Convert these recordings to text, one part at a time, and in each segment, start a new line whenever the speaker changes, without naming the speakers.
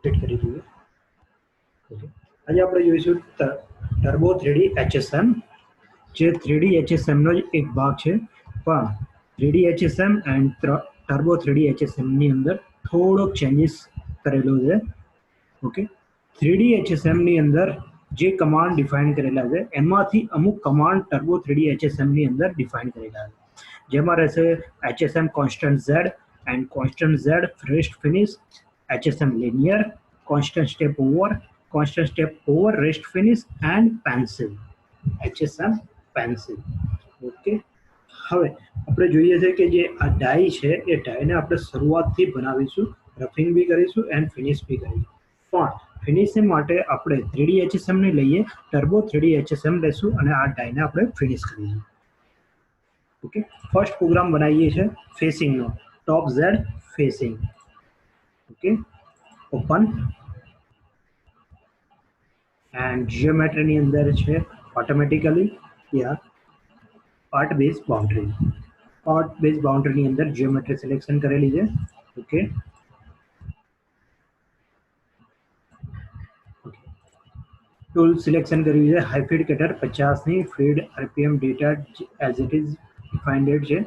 Repeat કરી દઈએ. Okay, આજે આપણે જોઈશું ટર્બો 3D HSM, જે 3D HSM નો જ એક ભાગ છે, પણ 3D HSM and turbo 3D HSM ની અંદર થોડોક ચેન્જીસ કરેલો છે. ઓકે, 3D HSM ની અંદર જે કમાન્ડ ડિફાઇન કરેલા છે એમાંથી અમુક કમાન્ડ ટર્બો 3D HSM ની અંદર ડિફાઇન કરેલા છે, જેમાં રહેશે HSM constant Z and constant Z rest finish, HSM linear, constant step over rest finish and pencil, HSM pencil. Okay, હવે આપણે જોઈએ છે કે જે આ ડાઈ છે એ ડાઈને આપણે શરૂઆતથી બનાવીશું, રફિંગ બી કરીશું એન્ડ ફિનિશ બી કરીશું. પણ ફિનિશિંગ માટે આપણે 3D HSM ને લઈએ, ટર્બો 3D HSM લેશું અને આ ડાઈને આપણે ફિનિશ કરીશું. ઓકે, ફર્સ્ટ પ્રોગ્રામ બનાવીએ છીએ ફેસિંગનો, top Z facing. Okay, open and જીઓમેટ્રીની અંદર છે ઓટોમેટિકલી યા part base boundary. Part base બાઉન્ડ્રીની અંદર જીઓમેટ્રી સિલેક્શન કરેલી છે. ઓકે, ટૂલ સિલેક્શન કર્યું છે, હાઈ ફીડ કટર 50ની, feed RPM data as it is defined છે.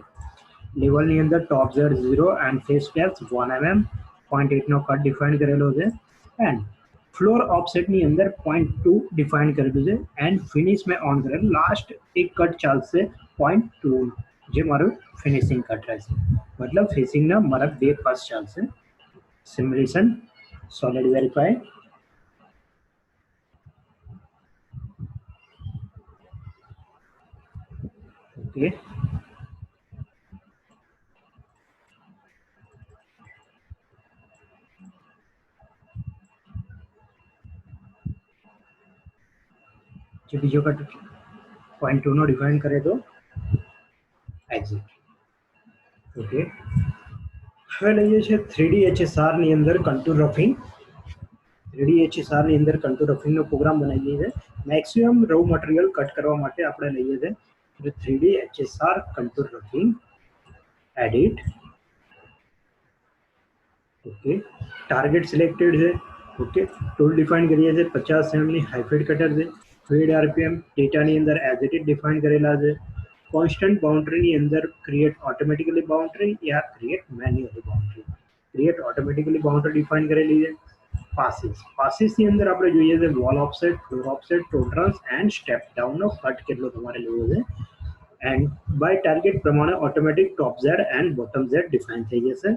લેવલની અંદર top Z 0 and face depth 1 mm, 0.8નો કટ ડિફાઇન કરેલો છે. એન્ડ ફ્લોર ઓફસેટની અંદર 0.2 ડિફાઇન કરેલું છે. એન્ડ ફિનિશ મેં ઓન કરેલું, લાસ્ટ એક કટ ચાલશે 0.2, જે મારું ફિનિશિંગ કટ રહેશે. મતલબ ફેસિંગના મારા 2 પાસ ચાલશે. Simulation, solid verify. ઓકે, જે બીજો કટ 0.2નો ડિફાઇન કરે તો એક્ઝિટ. ઓકે, હવે લઈએ છીએ 3D HSR ની અંદર કન્ટુર રફિંગ. 3D HSR ની અંદર કન્ટુર રફિંગનો પ્રોગ્રામ બનાવીએ છીએ. મેક્સિમમ રો મટીરિયલ કટ કરવા માટે આપણે લઈએ છીએ 3D HSR contour roughing, edit. Okay, target selected છે. ઓકે, ટૂલ ડિફાઇન કરીએ છીએ, 50 mm ની હાઈ ફીડ કટર છે. ફીડ RPM ડેટાની અંદર એઝ ઇટ ઇઝ ડિફાઇન કરેલા છે. કોન્સ્ટન્ટ બાઉન્ડ્રીની અંદર ક્રિએટ ઓટોમેટિકલી બાઉન્ડ્રી યા create manually boundary. Create automatically boundary define કરેલી છે. પાસીસની અંદર આપણે જોઈએ છે wall offset, floor offset, tolerance and step ડાઉનનો કટ કેટલો તમારે લેવો છે. એન્ડ બાય ટાર્ગેટ પ્રમાણે automatic top Z and bottom Z define થઈ જશે.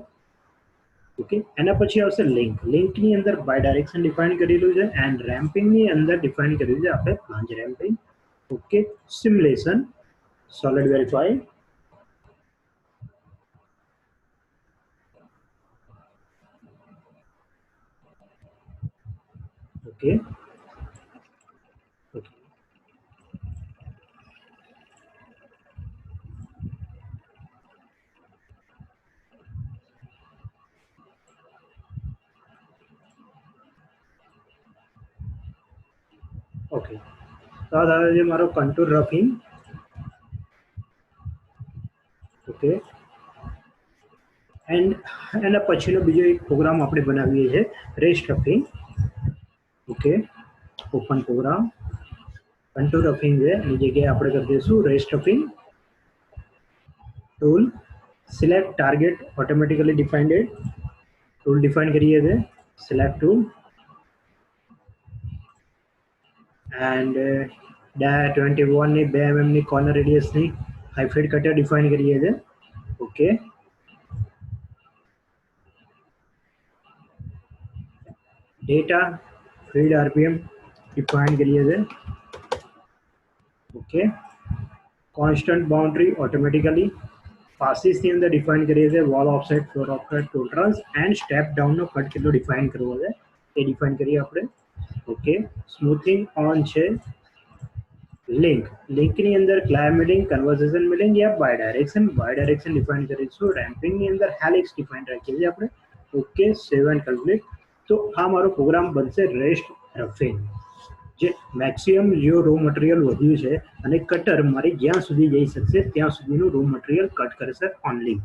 ઓકે, એના પછી આવશે લિંક. લિંકની અંદર બાય ડાયરેક્શન ડિફાઇન કરેલું છે. એન્ડ રેમ્પિંગની અંદર ડિફાઇન કર્યું છે આપણે plunge ramping. Okay, simulation, solid verify. Okay, okay, તો આ થાય છે મારો કન્ટુર રફિંગ. ઓકે, એન્ડ એના પછીનો બીજો એક પ્રોગ્રામ આપણે બનાવીએ છીએ rest roughing. Okay, open program, contour roughing છે એની જગ્યાએ આપણે કરી દઈશું rest roughing. Tool select target automatically defined. Tool define કરીએ છીએ, સિલેક્ટ ટૂલ એન્ડ 21ની 2 mm ની કોર્નર રેડિયસની હાઈ ફીડ કટર ડિફાઇન કરીએ છીએ. Okay, data feed RPM define કરીએ છીએ. Okay, constant boundary automatically. પાસીસની અંદર ડિફાઇન કરીએ છીએ wall offset, floor offset, tolerance and step ડાઉનનો કટ કેટલો ડિફાઇન કરવો છે એ ડિફાઇન કરીએ આપણે. ઓકે, સ્મૂથિંગ ઓન છે. લિંકની અંદર ક્લાયર મિલિંગ, કન્વર્ઝેશન મિલિંગ યા બાય ડાયરેક્શન ડિફાઇન કરીશું. રેમ્પિંગની અંદર હેલિક્સ ડિફાઇન રાખીએ છીએ આપણે. Okay, save and complete. તો આ મારો પ્રોગ્રામ બનશે રેસ્ટ રફિંગ, જે મેક્સિમમ જો રો મટીરિયલ વધ્યું છે અને કટર મારી જ્યાં સુધી જઈ શકશે ત્યાં સુધીનું રો મટીરિયલ કટ કરશે ઓનલી.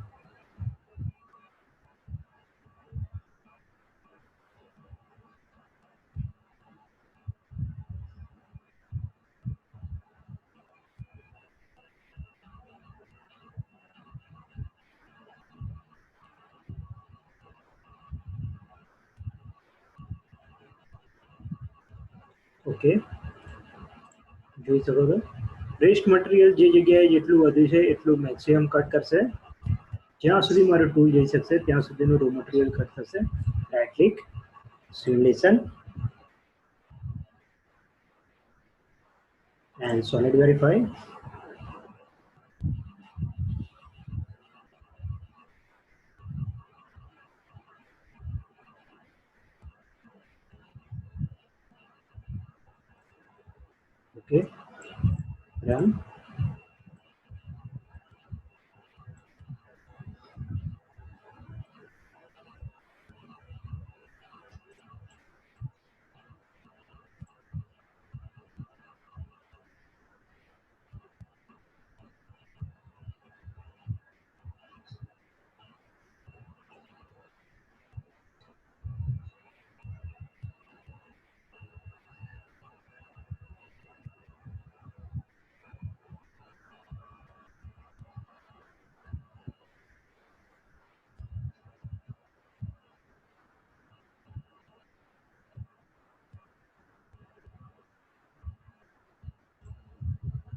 ઓકે, જોઈ શકો છો વેસ્ટ મટીરિયલ જે જગ્યાએ જેટલું વધ્યું છે એટલું મેક્સિમમ કટ કરશે. જ્યાં સુધી મારો ટૂલ જઈ શકશે ત્યાં સુધીનું રો મટીરિયલ કટ થશે. Right click, simulation and solid verify. Okay, run.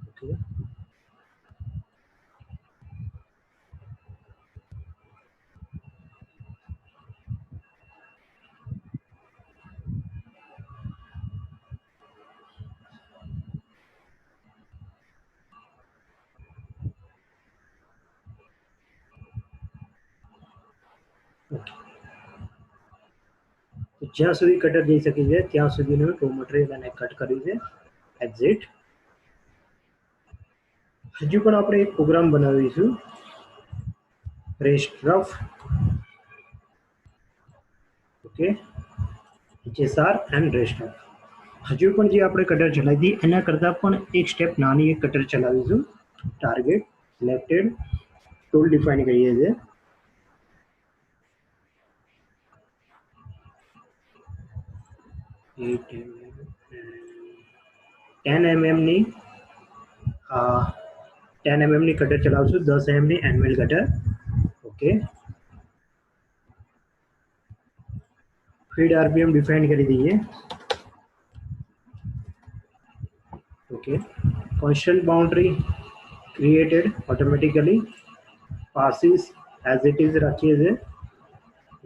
Okay, okay. તો જ્યાં સુધી કટર જઈ શકે છે ત્યાં સુધીનું રો મટીરિયલ અને કટ કર્યું છે. એક્ઝિટ. હજુ પણ આપણે એક પ્રોગ્રામ બનાવીશું, rest rough. Okay, HSR and rest rough. હજુ પણ જે આપણે કટર ચલાવી હતી એના કરતાં પણ એક સ્ટેપ નાની એક કટર ચલાવીશું. ટાર્ગેટ સિલેક્ટેડ, ટૂલ ડિફાઇન કરીએ છીએ. 10 mm ની 10 mm ની કટર ચલાવશું, 10 mm ની annual cutter. Okay, feed RPM define કરી દઈએ. Okay, constant boundary created automatically, passes as it is રાખીએ છે.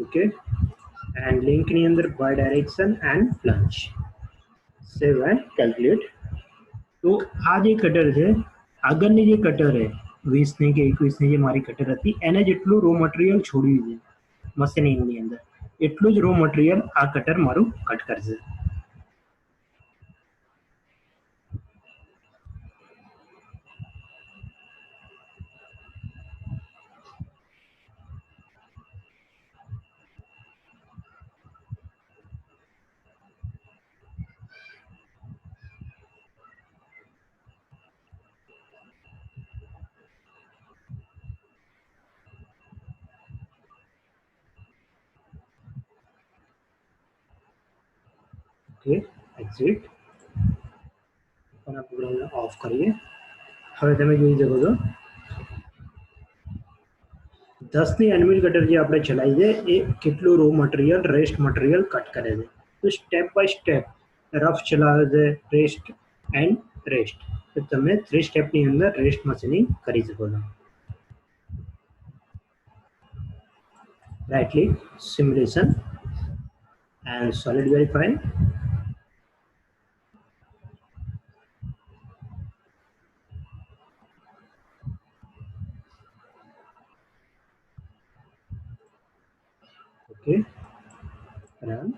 ઓકે, and link ની અંદર by direction and plunge. save and calculate. તો આ જે કટર છે, આગળની જે કટર છે 20ની કે 21ની જે મારી કટર હતી એને જેટલું રો મટીરિયલ છોડ્યું છે મશીનિંગની અંદર એટલું જ રો મટીરિયલ આ કટર મારું કટ કરશે. Okay, exit. પ્રોગ્રામને ઓફ કરીએ. હવે તમે જોઈ શકો છો 10ની એનિમલ કટર જે આપણે ચલાવી છે એ કેટલું raw material rest material cut કરે છે. તો સ્ટેપ બાય સ્ટેપ રફ ચલાવે છે, રેસ્ટ એન્ડ રેસ્ટ. તો તમે 3 સ્ટેપની અંદર રેસ્ટ મશીનિંગ કરી શકો છો. Right click, simulation and solid verify. Okay, run.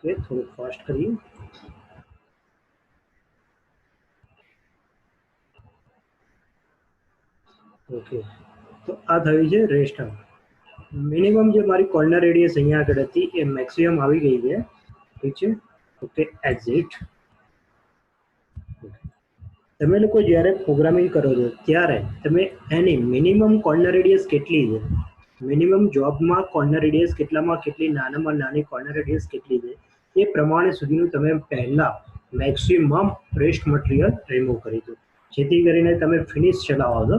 Okay, થોડું ફાસ્ટ કરીએ. ઓકે, તો આ થયું છે રેસ્ટ અપ. મિનિમમ જે મારી કોર્નર રેડિયસ અહીંયા આગળ હતી એ મેક્સિમમ આવી ગઈ છે. ઠીક છે. Okay, exit. તમે લોકો જ્યારે પ્રોગ્રામિંગ કરો છો ત્યારે તમે એની મિનિમમ કોર્નર રેડિયસ કેટલી છે, મિનિમમ જોબમાં કોર્નર રેડિયસ કેટલામાં કેટલી, નાનામાં નાની કોર્નર રેડિયસ કેટલી છે, એ પ્રમાણે સુધીનું તમે પહેલા મેક્સિમમ વેસ્ટ મટીરિયલ રિમૂવ કરી દો, જેથી કરીને તમે ફિનિશ ચલાવો છો.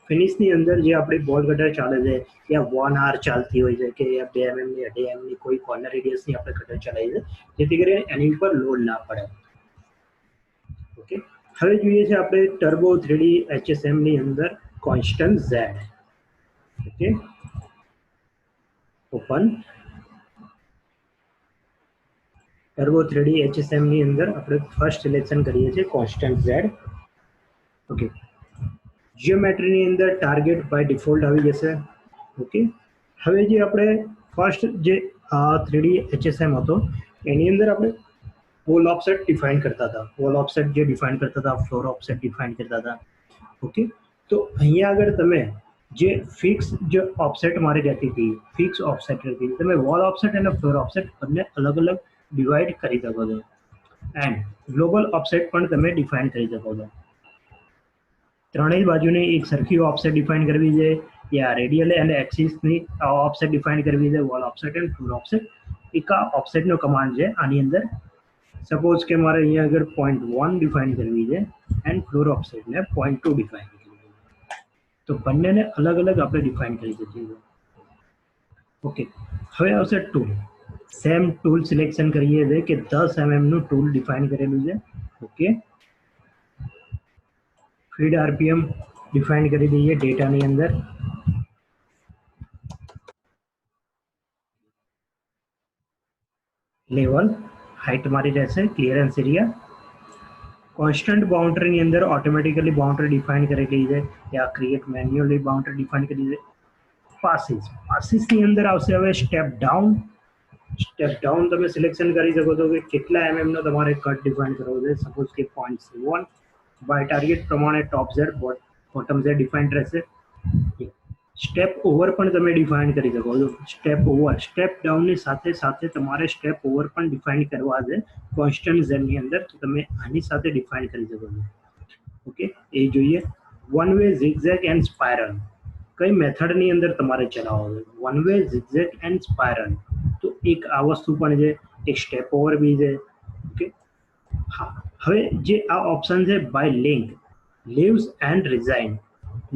ફિનિશની અંદર જે આપણી બોલ કટર ચાલે છે, યા 1 hour ચાલતી હોય છે, કે યા 2 mm ની 2.5 mm ની કોઈ કોર્નર રેડિયસની આપણે કટર ચલાવી છે, જેથી કરીને એની ઉપર લોડ ના પડે. ઓકે, હવે જોઈએ છે આપણે ટર્બો 3D HSM ની અંદર constant Z. Okay, open. Turbo 3D HSM ની અંદર આપણે ફર્સ્ટ સિલેક્શન કરીએ છીએ કોન્સ્ટન્ટ ઝેડ. ઓકે, જીઓમેટ્રીની અંદર ટાર્ગેટ બાય ડિફોલ્ટ આવી જશે. ઓકે, હવે જે આપણે ફર્સ્ટ જે 3D HSM હતો એની અંદર આપણે વોલ ઓફસેટ ડિફાઇન કરતા હતા, વોલ ઓફસેટ જે ડિફાઇન કરતા હતા, ફ્લોર ઓફસેટ ડિફાઇન કરતા હતા. ઓકે, તો અહીંયા આગળ તમે જે ફિક્સ જે ઓફસેટ મારી રહેતી હતી, ફિક્સ ઓફસેટ રહેતી, તમે વોલ ઓફસેટ અને ફ્લોર ઓફસેટ બંને અલગ અલગ ડિવાઈડ કરી શકો છો. એન્ડ ગ્લોબલ ઓફસેટ પણ તમે ડિફાઇન કરી શકો છો. ત્રણેય બાજુને એક સરખી ઓફસેટ ડિફાઇન કરવી છે, યા રેડિયલ અને એક્સિસની ઓફસેટ ડિફાઇન કરવી છે, wall offset and floor offset. એક આ ઓફસેટનો કમાન્ડ છે આની અંદર. સપોઝ કે મારે અહીંયા આગળ 0.1 ડિફાઇન કરવી છે એન્ડ ફ્લોર ઓફસેટને 0.2 ડિફાઇન કરવી છે, તો બંનેને અલગ અલગ આપણે ડિફાઇન કરી શકીએ છીએ. ઓકે, હવે આવશે ટૂલ. સેમ ટૂલ સિલેક્શન કરીએ છીએ કે 10 mm નું ટૂલ ડિફાઇન કરેલું છે. ઓકે, ફીડ આરપીએમ ડિફાઇન કરી દઈએ ડેટાની અંદર. લેવલ હાઇટ મારી રહેશે, ક્લિયરન્સ એરિયા. કોન્સ્ટન્ટ બાઉન્ડ્રીની અંદર ઓટોમેટિકલી બાઉન્ડ્રી ડિફાઇન કરેલી છે, યા ક્રિએટ મેન્યુઅલી બાઉન્ડ્રી ડિફાઇન કરી છે. પાસીસની અંદર આવશે હવે સ્ટેપ ડાઉન. સ્ટેપ ડાઉન તમે સિલેક્શન કરી શકો છો કે કેટલા નો તમારે કટ ડિફાઇન કરવો છે. સપોઝ કે 0.7 બાય ટાર્ગેટ પ્રમાણે ટોપ ઝેડ બોટમ ઝેડ ડિફાઇન રહેશે. સ્ટેપ ઓવર પણ તમે ડિફાઇન કરી શકો છો. સ્ટેપ ઓવર, સ્ટેપ ડાઉનની સાથે સાથે તમારે સ્ટેપ ઓવર પણ ડિફાઇન કરવા છે કોન્સ્ટન્ટ ઝેડની અંદર, તો તમે આની સાથે ડિફાઇન કરી શકો છો. ઓકે, એ જોઈએ. One way zigzag and spiral કઈ મેથડની અંદર તમારે ચલાવવો છે. One way zigzag and spiral, તો એક આ વસ્તુ પણ છે, એક સ્ટેપ ઓવર બી છે. ઓકે, હા, હવે જે આ ઓપ્શન છે by link, leaves and resign.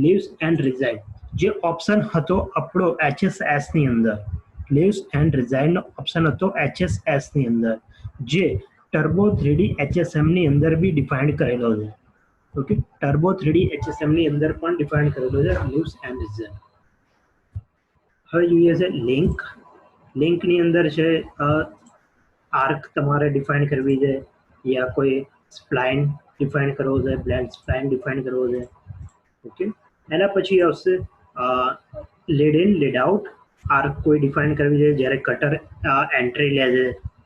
Leaves and resign જે ઓપ્શન હતો આપણો HSS ની અંદર, લીવ્સ એન્ડ રિઝાઇનનો ઓપ્શન હતો HSS ની અંદર, જે ટર્બો 3D HSM ની અંદર બી ડિફાઇન કરેલો છે. ઓકે, ટર્બો 3D HSM ની અંદર પણ ડિફાઇન કરેલો છે લીવ્સ એન્ડ રિઝાઇન. હવે જોઈએ છે લિંક. લિંકની અંદર છે આર્ક તમારે ડિફાઇન કરવી છે, યા કોઈ સ્પ્લાઇન ડિફાઇન કરવો છે, બ્લેન્ડ સ્પ્લાઇન ડિફાઇન કરવો છે. ઓકે, એના પછી આવશે lead in lead out. Arc કોઈ ડિફાઇન કરવી છે જ્યારે કટર એન્ટ્રી લે છે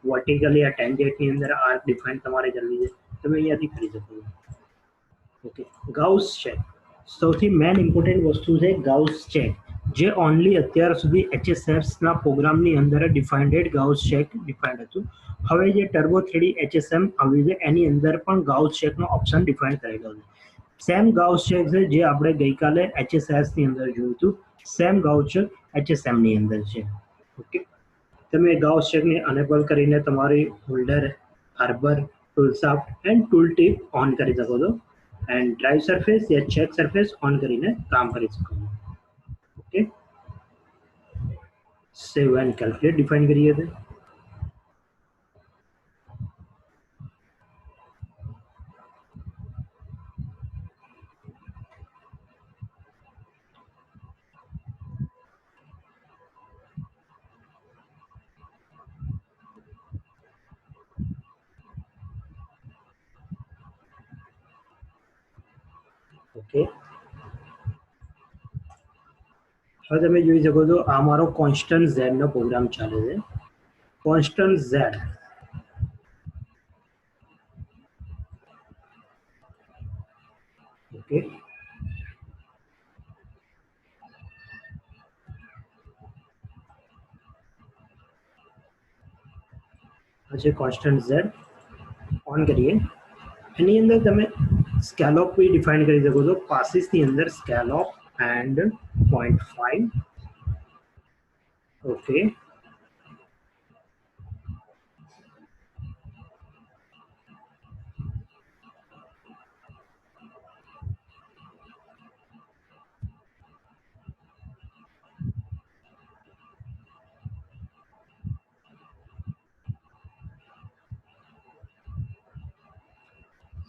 વર્ટિકલી આ ટેન્જેન્ટની અંદર, આર્ક ડિફાઇન તમારે કરવી છે, તમે અહીંયાથી કરી શકો છો. ઓકે, ગાઉસ ચેક સૌથી મેન ઇમ્પોર્ટન્ટ વસ્તુ છે. ગાઉસ ચેક જે ઓનલી અત્યાર સુધી HSSના પ્રોગ્રામની અંદર ડિફાઇન્ડ ગાઉસ ચેક ડિફાઇન્ડ હતું. હવે જે ટર્બો 3D HSM આવ્યું છે એની અંદર પણ ગાઉસ ચેકનો ઓપ્શન ડિફાઇન કરેલો છે. સેમ ગાઉસ ચેક છે જે આપણે ગઈકાલે HSSની અંદર જોયું હતું, સેમ ગાઉસ ચેક HSMની અંદર છે. ઓકે, તમે ગાઉસ ચેકને અનેબલ કરીને તમારી holder, harbour, tool shaft and tool tip on કરી શકો છો, and drive surface yeah check surface on કરીને કામ કરી શકો છો. Okay, save and calculate define કરીએ છીએ. ઓકે, હવે તમે જોઈ શકો છો આ મારો કોન્સ્ટન્ટ ઝેડનો પ્રોગ્રામ ચાલે છે. Constant Z. ઓકે, પછી કોન્સ્ટન્ટ ઝેડ ઓન કરીએ. એની અંદર તમે સ્કેલોપ બી ડિફાઇન કરી શકો છો. પાસીસની અંદર scallop and 0.5. Okay,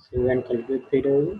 save and calculate થઈ રહ્યું છે.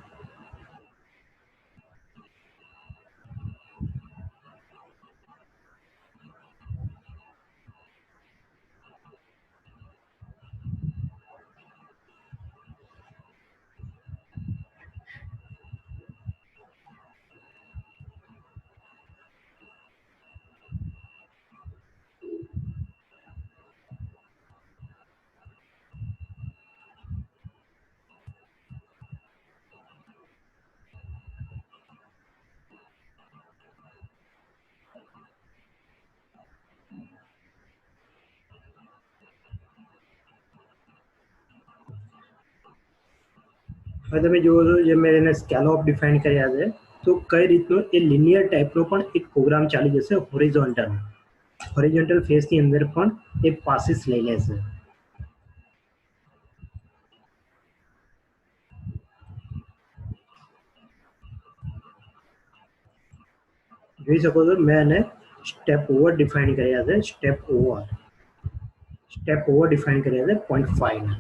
હવે તમે જુઓ છો જે મેં એને સ્કેલોપ ડિફાઇન કર્યા છે, તો કઈ રીતનો એ લિનિયર ટાઈપનો પણ એક પ્રોગ્રામ ચાલી જશે હોરિઝોન્ટલ ફેસની અંદર પણ એ પાસીસ લઈ લેશે. જોઈ શકો છો મેં એને સ્ટેપ ઓવર ડિફાઇન કર્યા છે. સ્ટેપ ઓવર ડિફાઇન કર્યા છે 0.5.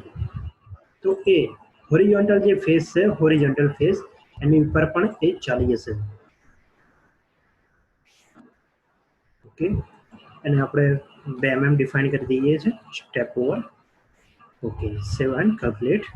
તો એ હોરિઝોન્ટલ જે ફેસ છે, હોરિઝોન્ટલ ફેસ એની ઉપર પણ એ ચાલી જશે. ઓકે, અને આપણે 2 mm ડિફાઇન કરી દઈએ છીએ step over. Okay, save and complete.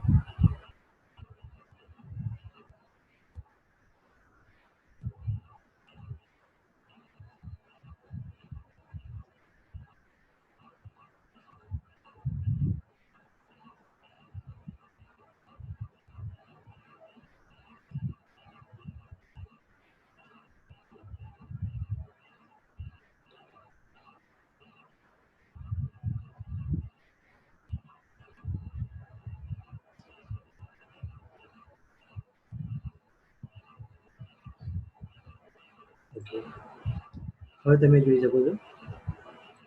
Okay, હવે તમે જોઈ શકો છો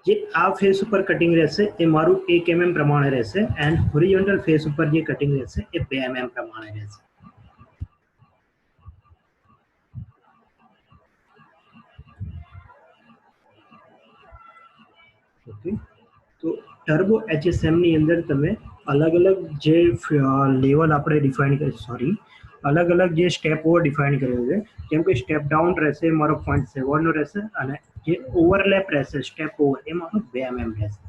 જે આ ફેસ ઉપર કટિંગ રહેશે એ મારું 1 mm પ્રમાણે રહેશે, એન્ડ હોરિઝોન્ટલ ફેસ ઉપર જે કટિંગ રહેશે એ 2 mm પ્રમાણે રહેશે. ઓકે, તો ટર્બો HSM ની અંદર તમે અલગ અલગ જે લેવલ આપણે ડિફાઇન કરી, સોરી, અલગ અલગ જે સ્ટેપ ઓવર ડિફાઇન કર્યો છે. જેમ કે સ્ટેપ ડાઉન રહેશે મારો 0.7 નો રહેશે, અને જે ઓવરલેપ રહેશે સ્ટેપ ઓવર એ મારો 2 mm રહેશે.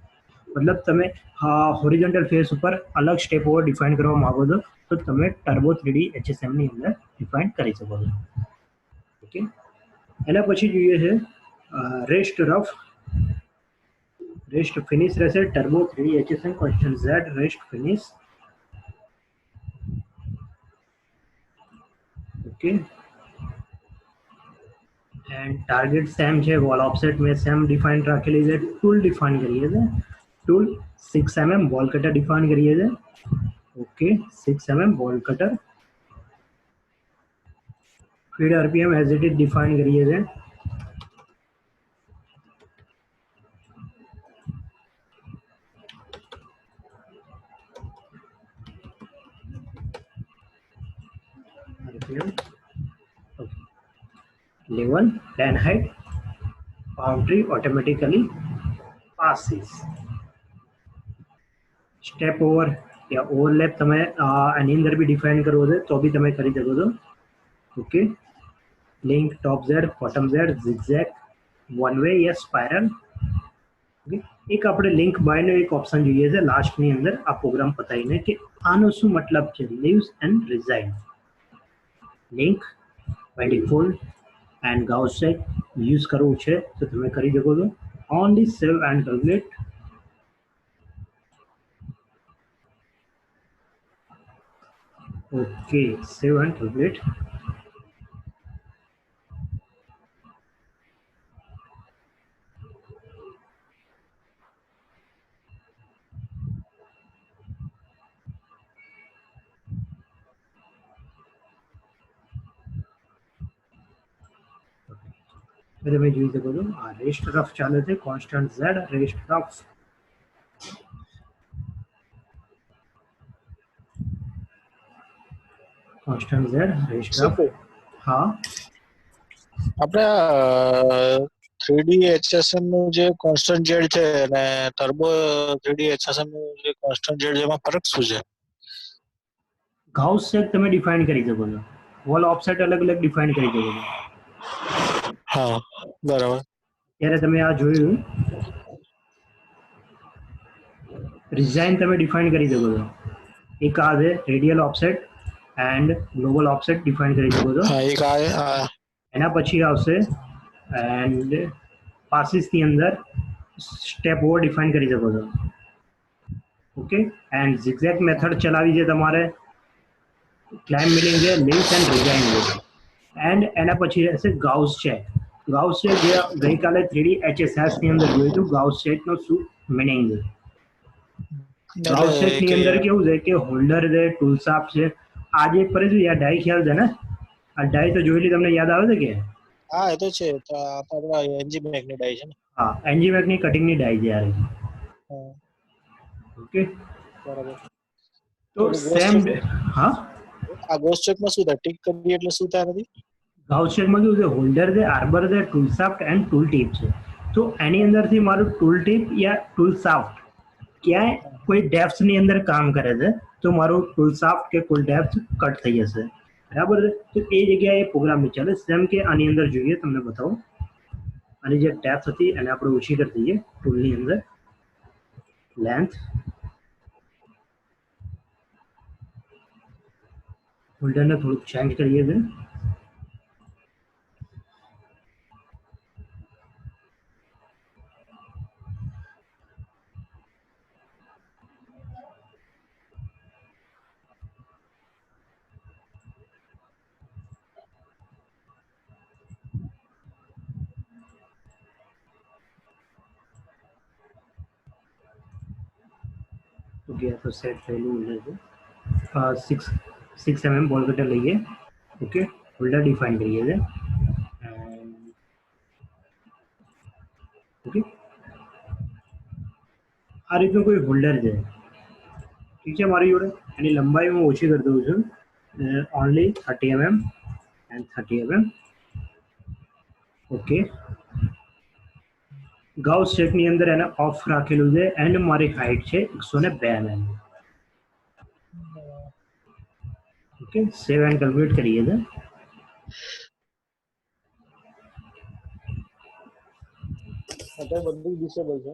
મતલબ તમે હોરિઝોન્ટલ ફેસ ઉપર અલગ સ્ટેપ ઓવર ડિફાઇન કરવા માંગો છો તો તમે ટર્બો 3D HSM ની અંદર ડિફાઇન કરી શકો છો. ઓકે, એના પછી જોઈએ છે રેસ્ટ રફ. રેસ્ટ ફિનિશ રહેશે turbo 3D HSM constant Z rest finish. Okay, and target same છે. વોલ ઓફસેટ મેં સેમ ડિફાઇન રાખેલી છે. ટૂલ ડિફાઇન કરીએ છે. Tool 6 mm ball cutter define કરીએ છે. Okay, 6 mm ball cutter. Feed RPM as it is define કરીએ છે. RPM. Okay. Level, plan height, boundary automatically passes. Step over યા ઓવરલેપ તમે આની અંદર બી ડિફાઇન કરવો છે તો બી તમે કરી શકો છો. Okay, link top Z, bottom Z, zigzag, one way યા સ્પાયરલ. ઓકે, એક આપણે લિંક બાયનો એક ઓપ્શન જોઈએ છે લાસ્ટની અંદર આ પ્રોગ્રામ પતાવીને કે આનો શું મતલબ છે. Leaves and resign. Link by default and ગાઉસેટ યુઝ કરવું છે તો તમે કરી શકો છો. Only save and calculate. Okay, save and calculate. તમે જોઈ શકો છો આ રેસ્ટ રફ ચાલે છે, constant Z rest rough. Constant Z rest rough. હા
આપણે 3D HSM નું જે કોન્સ્ટન્ટ ઝેડ છે અને ટર્બો 3D HSM નું જે કોન્સ્ટન્ટ ઝેડ છે એમાં ફરક શું છે?
ગાઉસ ચેક તમે ડિફાઇન કરી શકો છો, વોલ ઓફસેટ અલગ અલગ ડિફાઇન કરી શકો છો.
હા બરાબર.
ત્યારે તમે આ જોયું ડિઝાઇન તમે ડિફાઇન કરી શકો છો. એક આ છે radial offset and global offset define કરી શકો છો.
હા એક આ
એના પછી આવશે એન્ડ પાસીસની અંદર સ્ટેપ ઓવર ડિફાઇન કરી શકો છો. ઓકે એન્ડ ઝિગઝેગ મેથડ ચલાવી છે તમારે, ક્લાઇમ્બ મિલિંગ છે, લિંક્સ એન્ડ ડિઝાઇન છે. એન્ડ એના પછી રહેશે ગાઉસ ચેક. ગાઉસ ચેક જે ગઈકાલે 3D HSS ની અંદર જોયું હતું, ગાઉસ ચેકનો શું મિનિંગ છે. ગાઉસ ચેક ની અંદર કેવું છે કે હોલ્ડર છે, ટૂલ શાફ્ટ છે. આજે પરેશભાઈ આ ડાઈ ખ્યાલ છે ને? આ ડાઈ તો જોયેલી તમને યાદ આવે છે કે?
હા એ તો છે, તો આપણા એનજી મેક ની ડાઈ છે ને.
હા એનજી મેક ની કટિંગ ની ડાઈ છે યાર. ઓકે
બરાબર.
તો સેમ હા
આ ગોસ ચેકમાં શું થાય? ટિક કરીએ એટલે શું થાય નથી?
ગાઉસ ચેકમાં કેવું છે, હોલ્ડર છે, આર્બર છે, tool shaft and tool tip છે. તો એની અંદરથી મારું ટૂલ ટીપ યા ટૂલ શાફ્ટ ક્યાંય કોઈ ડેપ્થ ની અંદર કામ કરે છે તો મારું ટૂલ શાફ્ટ કે કુલ ડેપ્થ કટ થઈ જશે. બરાબર છે, તો એ જગ્યાએ પ્રોગ્રામ નહીં ચાલે. જેમ કે આની અંદર જોઈએ તમને બતાવો, આની જે ડેપ્થ હતી એને આપણે ઓછી કરી દઈએ ટૂલની અંદર. લેન્થ હોલ્ડરને થોડુંક ચેન્જ કરીએ છીએ. ઓકે તો સેટ થયેલું હોલ્ડર છે. 6 mm બોલ કટર લઈએ. ઓકે હોલ્ડર ડિફાઇન કરીએ છીએ. ઓકે આ રીતનું કોઈ હોલ્ડર છે, ઠીક છે. મારી જોડે એની લંબાઈ હું ઓછી કરી દઉં છું, only 30 mm and 30 mm. Okay gouge ચેકની અંદર એને ઓફ રાખેલું છે એન્ડ મારી હાઇટ છે 102 mm. Okay save and complete કરીએ છીએ.
અત્યારે બધું ડિસેબલ છે.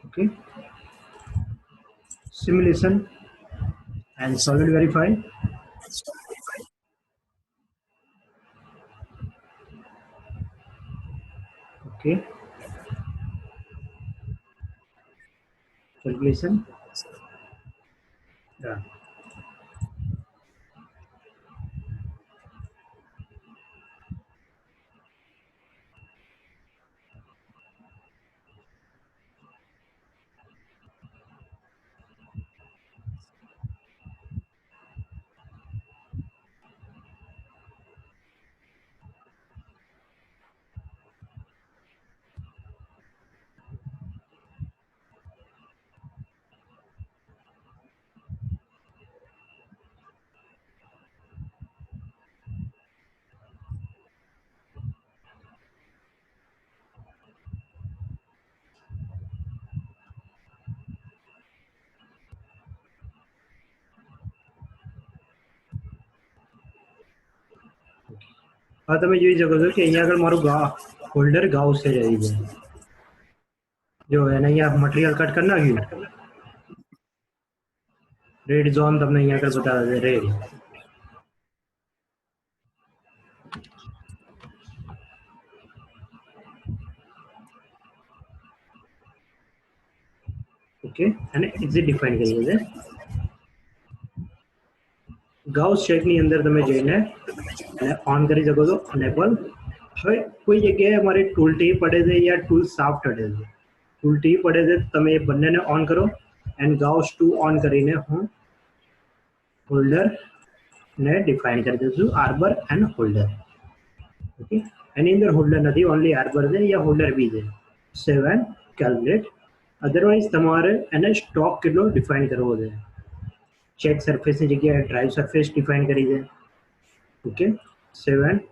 Okay simulation and solid verify. Okay calculation done. હવે તમે જોઈ શકો છો કે અહીંયા આગળ મારું હોલ્ડર ગાઉસ છે રહી છે. જો એને અહીંયા મટીરિયલ કટ કરી નાખ્યું, રેડ ઝોન તમને અહીંયા આગળ બતાવે છે રેડ. ઓકે અને એક્ઝિટ ડિફાઇન કરીએ છીએ. ગાઉસ ચેકની અંદર તમે જઈને એને ઓન કરી શકો છો, અનેબલ. હવે કોઈ જગ્યાએ મારી ટૂલ ટી પડે છે યા ટૂલ શાફ્ટ અડે છે, ટૂલ ટી પડે છે તમે એ બંનેને ઓન કરો એન્ડ ગાઉસ 2 ઓન કરીને હું હોલ્ડર ને ડિફાઇન કરી દઉં છું આર્બર એન્ડ હોલ્ડર. ઓકે, એની અંદર હોલ્ડર નથી, ઓનલી આર્બર છે યા હોલ્ડર બી છે. સેવ એન્ડ કેલ્ક્યુલેટ. અધરવાઇઝ તમારે એને સ્ટોક કેટલો ડિફાઇન કરવો છે. ચેક સરફેસની જગ્યાએ ડ્રાઈવ સરફેસ ડિફાઇન કરી છે. Okay, save and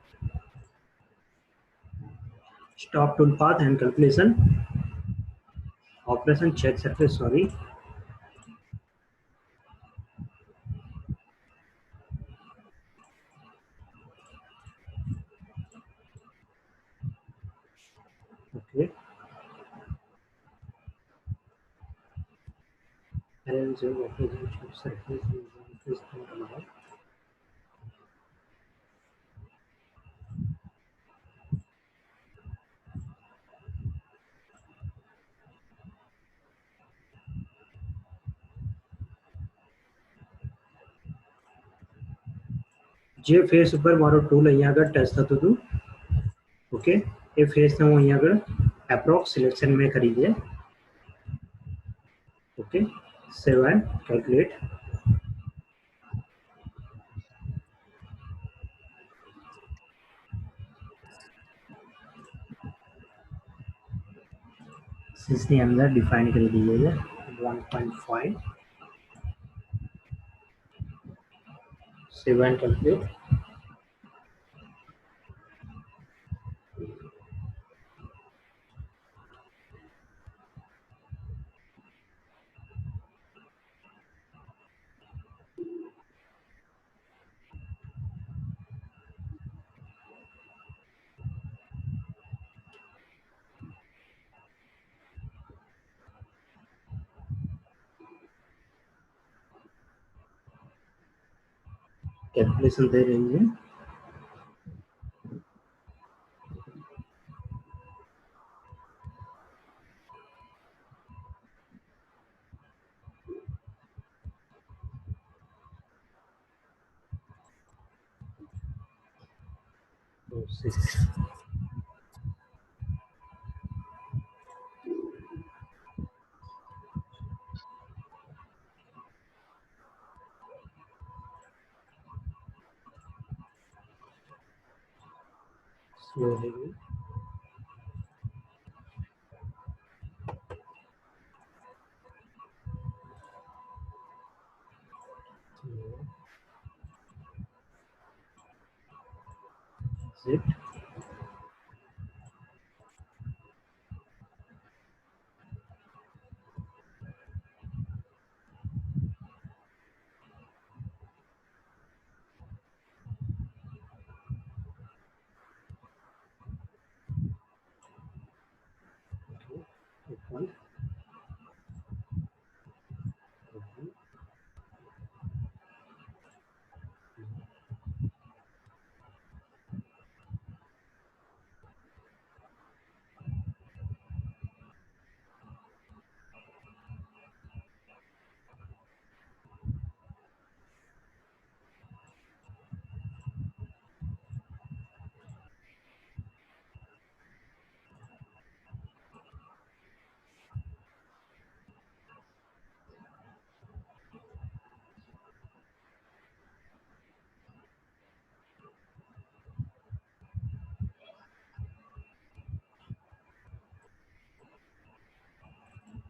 stop tool path and calculation operation check surface, sorry. Okay, and so operation check surface is allowed. જે ફેસ ઉપર મારો ટૂલ અહીંયા આગળ ટચ થતું હતું, ઓકે, એ ફેસને હું અહીંયા આગળ એપ્રોક્સ સિલેક્શન મેં કરી દે. Okay, save and calculate. સિક્સની અંદર ડિફાઇન કરી દઈએ છે 1.5. સેવ એન્ડ કેલ્ક્યુલેટ. કેલ્ક્યુલેશન થઈ રહી છે. Slowly. Zip. One.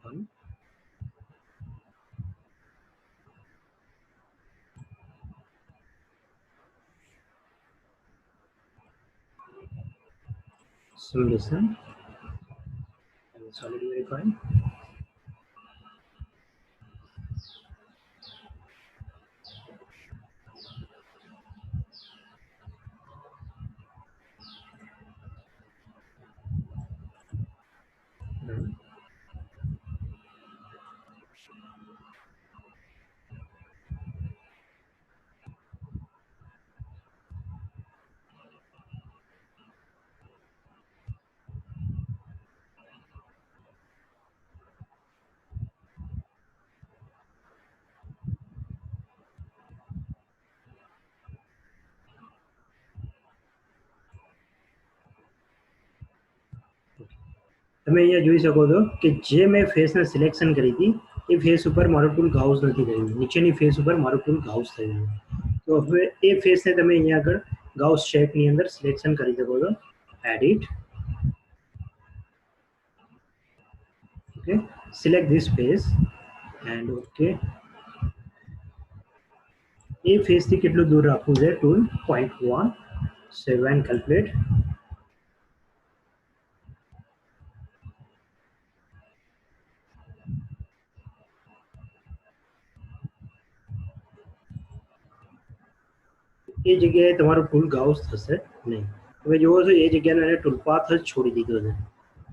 One. Simulation. And it's already verified. Done. તમે અહીંયા જોઈ શકો છો કે જે મેં ફેસને સિલેક્શન કરી હતી એ ફેસ ઉપર મારો ટૂલ ગાઉસ નથી થયું, નીચેની ફેસ ઉપર મારો ટૂલ ગાઉસ થયું. તો હવે એ ફેસને તમે અહીંયા આગળ ગાઉસ શેપની અંદર સિલેક્શન કરી શકો છો. Edit, okay, select this face and okay. એ ફેસથી કેટલું દૂર રાખવું છે? Tool 0.1, save and calculate. એ જગ્યાએ તમારું ટૂલ ગાઉસ થશે નહીં. તમે જુઓ છો એ જગ્યાને એને ટૂલ પાથ જ છોડી દીધો છે.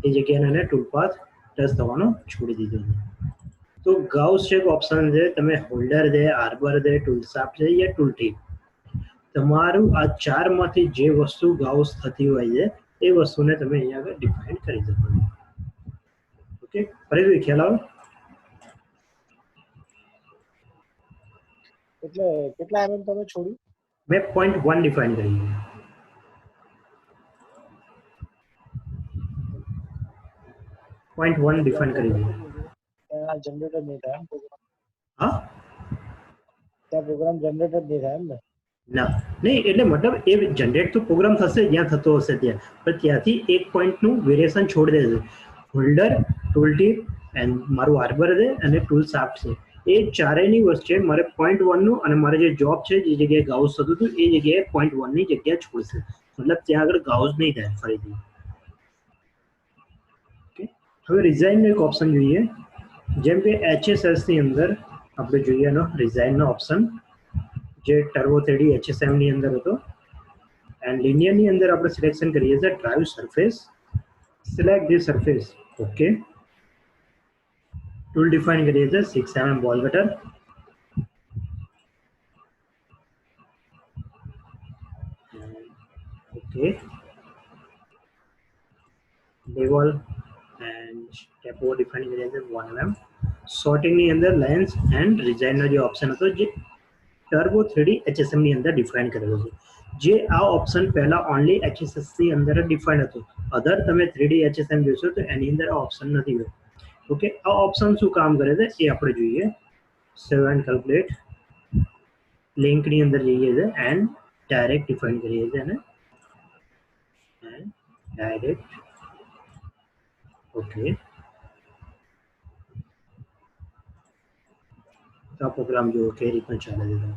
એ જગ્યાને એને ટૂલ પાથ ટચ થવાનો છોડી દીધો છે. તો ગાઉસ શેપ ઓપ્શન છે, તમે હોલ્ડર છે, આર્બર છે, ટૂલ શાફ્ટ છે યા ટૂલ ટીપ, તમારું આ ચારમાંથી જે વસ્તુ ગાઉસ થતી હોય છે એ વસ્તુને તમે અહીંયા આગળ ડિફાઇન કરી શકો છો. ઓકે, ફરીથી ખ્યાલ આવે?
એટલે કેટલા mm તમે છોડ્યું?
મેં 0.1 ડિફાઇન કરી છે. 0.1 ડિફાઇન કરી છે.
ત્યાં જનરેટર નહીં થાય એમ પ્રોગ્રામ?
હા,
ત્યાં પ્રોગ્રામ જનરેટર નહીં થાય એમ ને?
ના નહીં, એટલે મતલબ એ જનરેટ તો પ્રોગ્રામ થશે જ્યાં થતો હશે ત્યાં, પણ ત્યાંથી એક પોઈન્ટનું વેરિએશન છોડી દેશે. હોલ્ડર, ટૂલ ટીપ એન્ડ મારું આર્બર છે અને ટૂલ શાફ્ટ છે, એ ચારેયની વચ્ચે મારે 0.1નું અને મારે જે જોબ છે જે જગ્યાએ ગાઉસ થતું હતું એ જગ્યાએ 0.1ની જગ્યા છોડશે. મતલબ ત્યાં આગળ ગાઉસ નહીં થાય ફરીથી. ઓકે, હવે રિઝાઇનનો એક ઓપ્શન જોઈએ. જેમ કે HSSની અંદર આપણે જોઈએ એનો રિઝાઇનનો ઓપ્શન, જે ટર્બો 3D HSM ની અંદર હતો. એન્ડ લિનિયરની અંદર આપણે સિલેક્શન કરીએ છીએ drive surface, select the surface, okay. Tool define કરીએ છીએ 6 mm ball cutter. Okay, level and સ્ટેપો ડિફાઇન કરીએ છીએ 1 mm. સોર્ટિંગની અંદર લેન્સ એન્ડ ડિઝાઇનનો જે ઓપ્શન હતો જે ટર્બો 3D HSM ની અંદર ડિફાઇન કરેલો છે. જે આ ઓપ્શન પહેલા ઓનલી HSS ની અંદર જ ડિફાઇન હતું. અધર તમે 3D HSM જોશો તો એની અંદર આ ઓપ્શન નથી હોય. ઓકે, આ ઓપ્શન શું કામ કરે છે એ આપણે જોઈએ. સેવ એન્ડ કેલ્ક્યુલેટ, લિંકની અંદર જઈએ છે એન્ડ ડાયરેક્ટ ડિફાઇન કરીએ છીએ અને ડાયરેક્ટ, ઓકે. તો આ પ્રોગ્રામ જુઓ કઈ રીતનો ચાલે છે.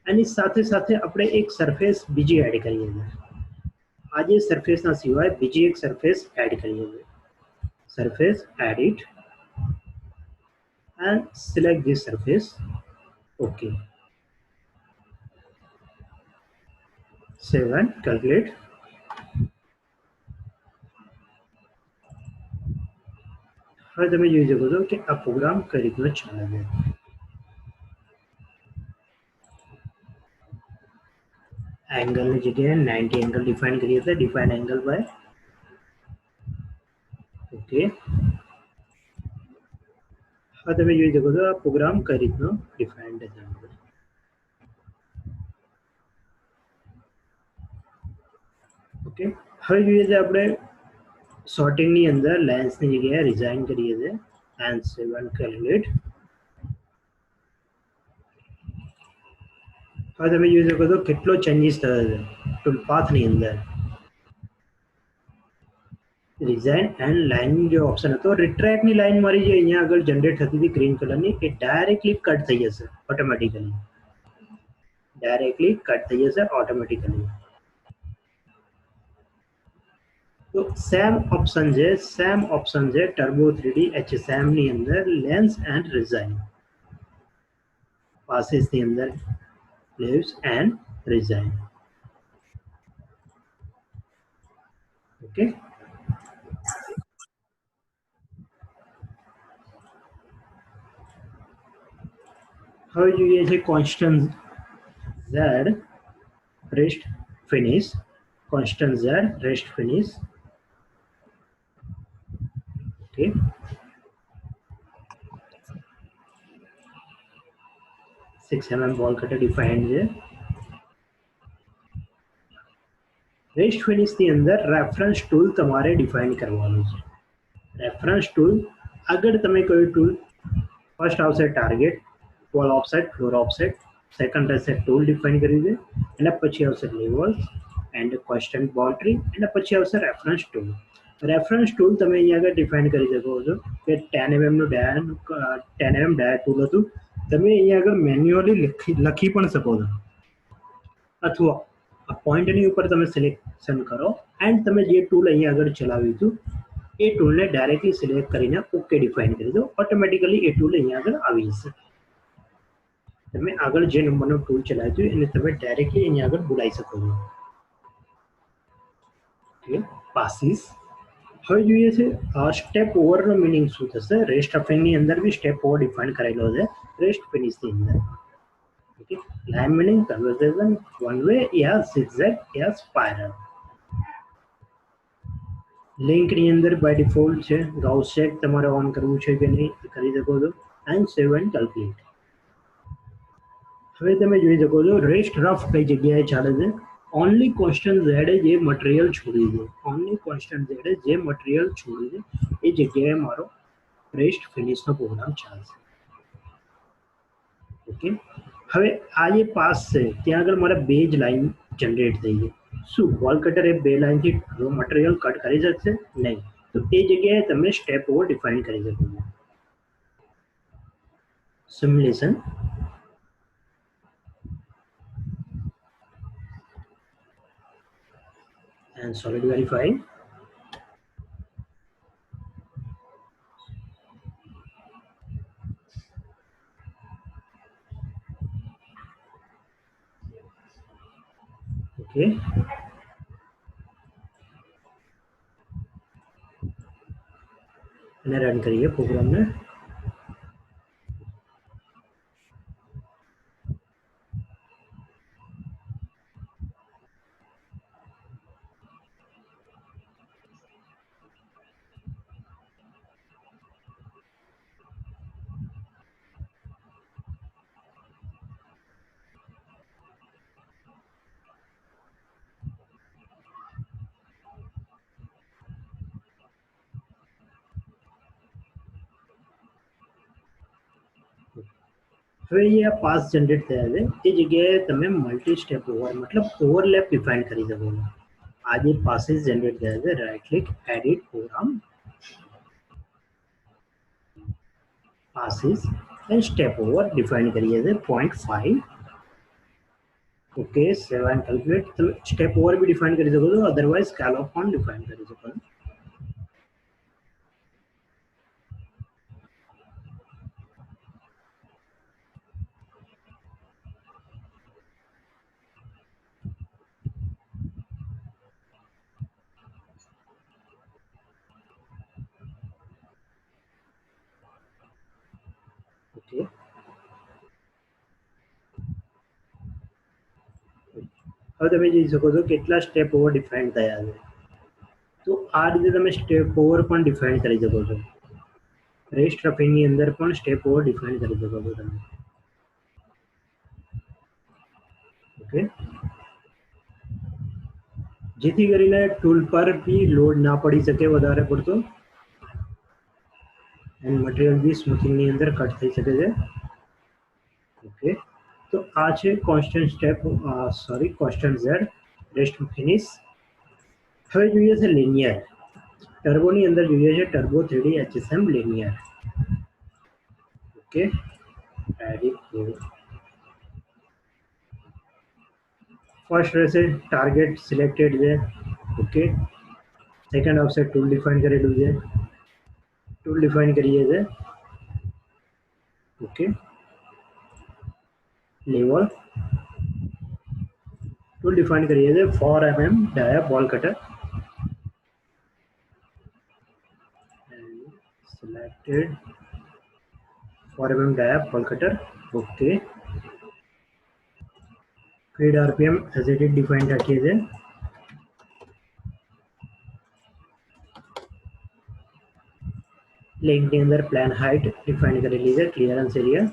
એની સાથે સાથે આપણે એક સરફેસ બીજી એડ કરીએ છીએ. આ જે સરફેસના સિવાય બીજી એક સરફેસ એડ કરીએ છીએ. Surface, edit and select this surface, okay. Save and calculate. હવે તમે જોઈ શકો છો કે આ પ્રોગ્રામ કઈ રીતનો ચાલે છે. એંગલની જગ્યાએ 90 એંગલ ડિફાઇન કરીએ છીએ, ડિફાઇન એંગલ બાય, ઓકે. હવે તમે જોઈ શકો છો આ પ્રોગ્રામ કઈ રીતનો ડિફાઇન્ડ છે. ઓકે, હવે જોઈએ છે આપણે સોર્ટિંગની અંદર લેન્સની જગ્યાએ રિઝાઇન કરીએ છીએ એન્ડ સેવ એન્ડ કેલ્ક્યુલેટ. હવે તમે જોઈ શકો છો કેટલો ચેન્જીસ થયો છે ટૂલ પાથની અંદર. ડિઝાઇન એન્ડ લાઇન જે ઓપ્શન હતો, રિટ્રેક્ટની લાઇન મારી જે અહીંયા આગળ જનરેટ થતી હતી ગ્રીન કલરની, એ ડાયરેક્ટલી કટ થઈ જશે ઓટોમેટિકલી. ડાયરેક્ટલી કટ થઈ જશે ઓટોમેટિકલી. તો સેમ ઓપ્શન છે ટર્બો 3D HSM ની અંદર લેન્સ એન્ડ રિઝાઇન. પાસીસની અંદર લેવ્સ એન્ડ રિઝાઇન, ઓકે. હવે જોઈએ છે constant Z rest finish. Constant Z rest finish, okay. Six mm ball cutter defined છે. રેસ્ટ ફિનિશની અંદર રેફરન્સ ટૂલ તમારે ડિફાઇન કરવાનું છે. રેફરન્સ ટૂલ આગળ તમે કયું ટૂલ, ફર્સ્ટ આવશે target, wall offset, floor offset, second રહેશે ટૂલ ડિફાઇન કરી દે, એના પછી આવશે લેવલ્સ એન્ડ કોન્સ્ટન્ટ બાઉન્ડ્રી, એના પછી આવશે રેફરન્સ ટૂલ. રેફરન્સ ટૂલ તમે અહીંયા આગળ ડિફાઇન કરી શકો છો કે 10 mm નું 10 mm ડાયા ટૂલ હતું, તમે અહીંયા આગળ મેન્યુઅલી લખી પણ શકો છો, અથવા આ પોઈન્ટની ઉપર તમે સિલેક્શન કરો એન્ડ તમે જે ટૂલ અહીંયા આગળ ચલાવ્યું હતું એ ટૂલને ડાયરેક્ટલી સિલેક્ટ કરીને ઓકે ડિફાઇન કરી દો, ઓટોમેટિકલી એ ટૂલ અહીંયા આગળ આવી જશે. તમે આગળ જે નંબરનો ટૂલ ચલાવ્યું હતું એને તમે ડાયરેક્ટલી અહીંયા આગળ બોલાવી શકો છો. Okay, passes. હવે જોઈએ છે સ્ટેપ ઓવરનો મિનિંગ શું થશે. રેસ્ટ અફેરની અંદર બી સ્ટેપ ઓવર ડિફાઇન કરેલો છે રેસ્ટ ફિનિશની અંદર. Okay, line milling conversion, one way યા zigzag યા સ્પાઇરલ. લિંકની અંદર બાય ડિફોલ્ટ છે ગાઉસ ચેક તમારે ઓન કરવું છે કે નહીં કરી શકો છો એન્ડ સેવ એન્ડ કેલ્ક્યુલેટ. હવે તમે જોઈ શકો છો રેસ્ટ રફ કઈ જગ્યાએ ચાલે છે. ઓનલી કોન્સ્ટન્ટ ઝેડ જે મટીરિયલ છોડી દે, ઓનલી કોન્સ્ટન્ટ ઝેડ જે મટીરિયલ છોડી દે એ જગ્યાએ મારો રેસ્ટ ફિનિશનો પ્રોગ્રામ ચાલશે. ઓકે, હવે આ જે પાસ છે ત્યાં આગળ મારે બે જ લાઈન જનરેટ થઈ છે. શું વોલ કટર એ બે લાઈનથી મટીરિયલ કટ કરી શકશે? નહીં. તો એ જગ્યાએ તમે સ્ટેપ ઓવર ડિફાઇન કરી શકો છો. Simulation and solid verify. Okay, અને રન કરીએ પ્રોગ્રામને. હવે અહીંયા પાસ જનરેટ થયા છે એ જગ્યાએ તમે મલ્ટી સ્ટેપ ઓવર મતલબ ઓવરલેપ ડિફાઇન કરી શકો છો. આ જે પાસીસ જનરેટ થયા છે right click edit program passes and step over define કરીએ છીએ 0.5. Okay, 7 calculate. તમે સ્ટેપ ઓવર બી ડિફાઇન કરી શકો છો, અધરવાઇઝ સ્કેલોપ પણ ડિફાઇન કરી શકો છો. ઓકે, હવે તમે જોઈ શકો છો કેટલા સ્ટેપ ઓવર ડિફાઇન થયા છે. તો આ રીતે તમે સ્ટેપ ઓવર પણ ડિફાઇન કરી શકો છો. રેસ્ટ રફિંગની અંદર પણ સ્ટેપ ઓવર ડિફાઇન કરી શકો છો તમે. ઓકે, જેથી કરીને ટૂલ પર બી લોડ ના પડી શકે વધારે પડતો એન્ડ મટીરિયલ બી સ્મૂથિંગની અંદર કટ થઈ શકે છે. ઓકે, તો આ છે constant step constant Z rest finish. હવે જોઈએ છે લિનિયર. ટર્બોની અંદર જોઈએ છે turbo 3D HSM linear. Okay, edit. First રહેશે ટાર્ગેટ સિલેક્ટેડ છે. ઓકે, સેકન્ડ આવશે ટૂલ ડિફાઇન કરેલું છે, ટૂલ ડિફાઇન કરીએ છે. ઓકે, લેવલ ટૂલ ડિફાઇન કરીએ છીએ 4 mm ડાયા બોલ કટર સિલેક્ટેડ 4 mm ડાયા બોલ cutter. Okay, feed RPM as it is define રાખીએ છીએ. લિંકની અંદર પ્લાન હાઇટ ડિફાઇન કરેલી છે, clearance area,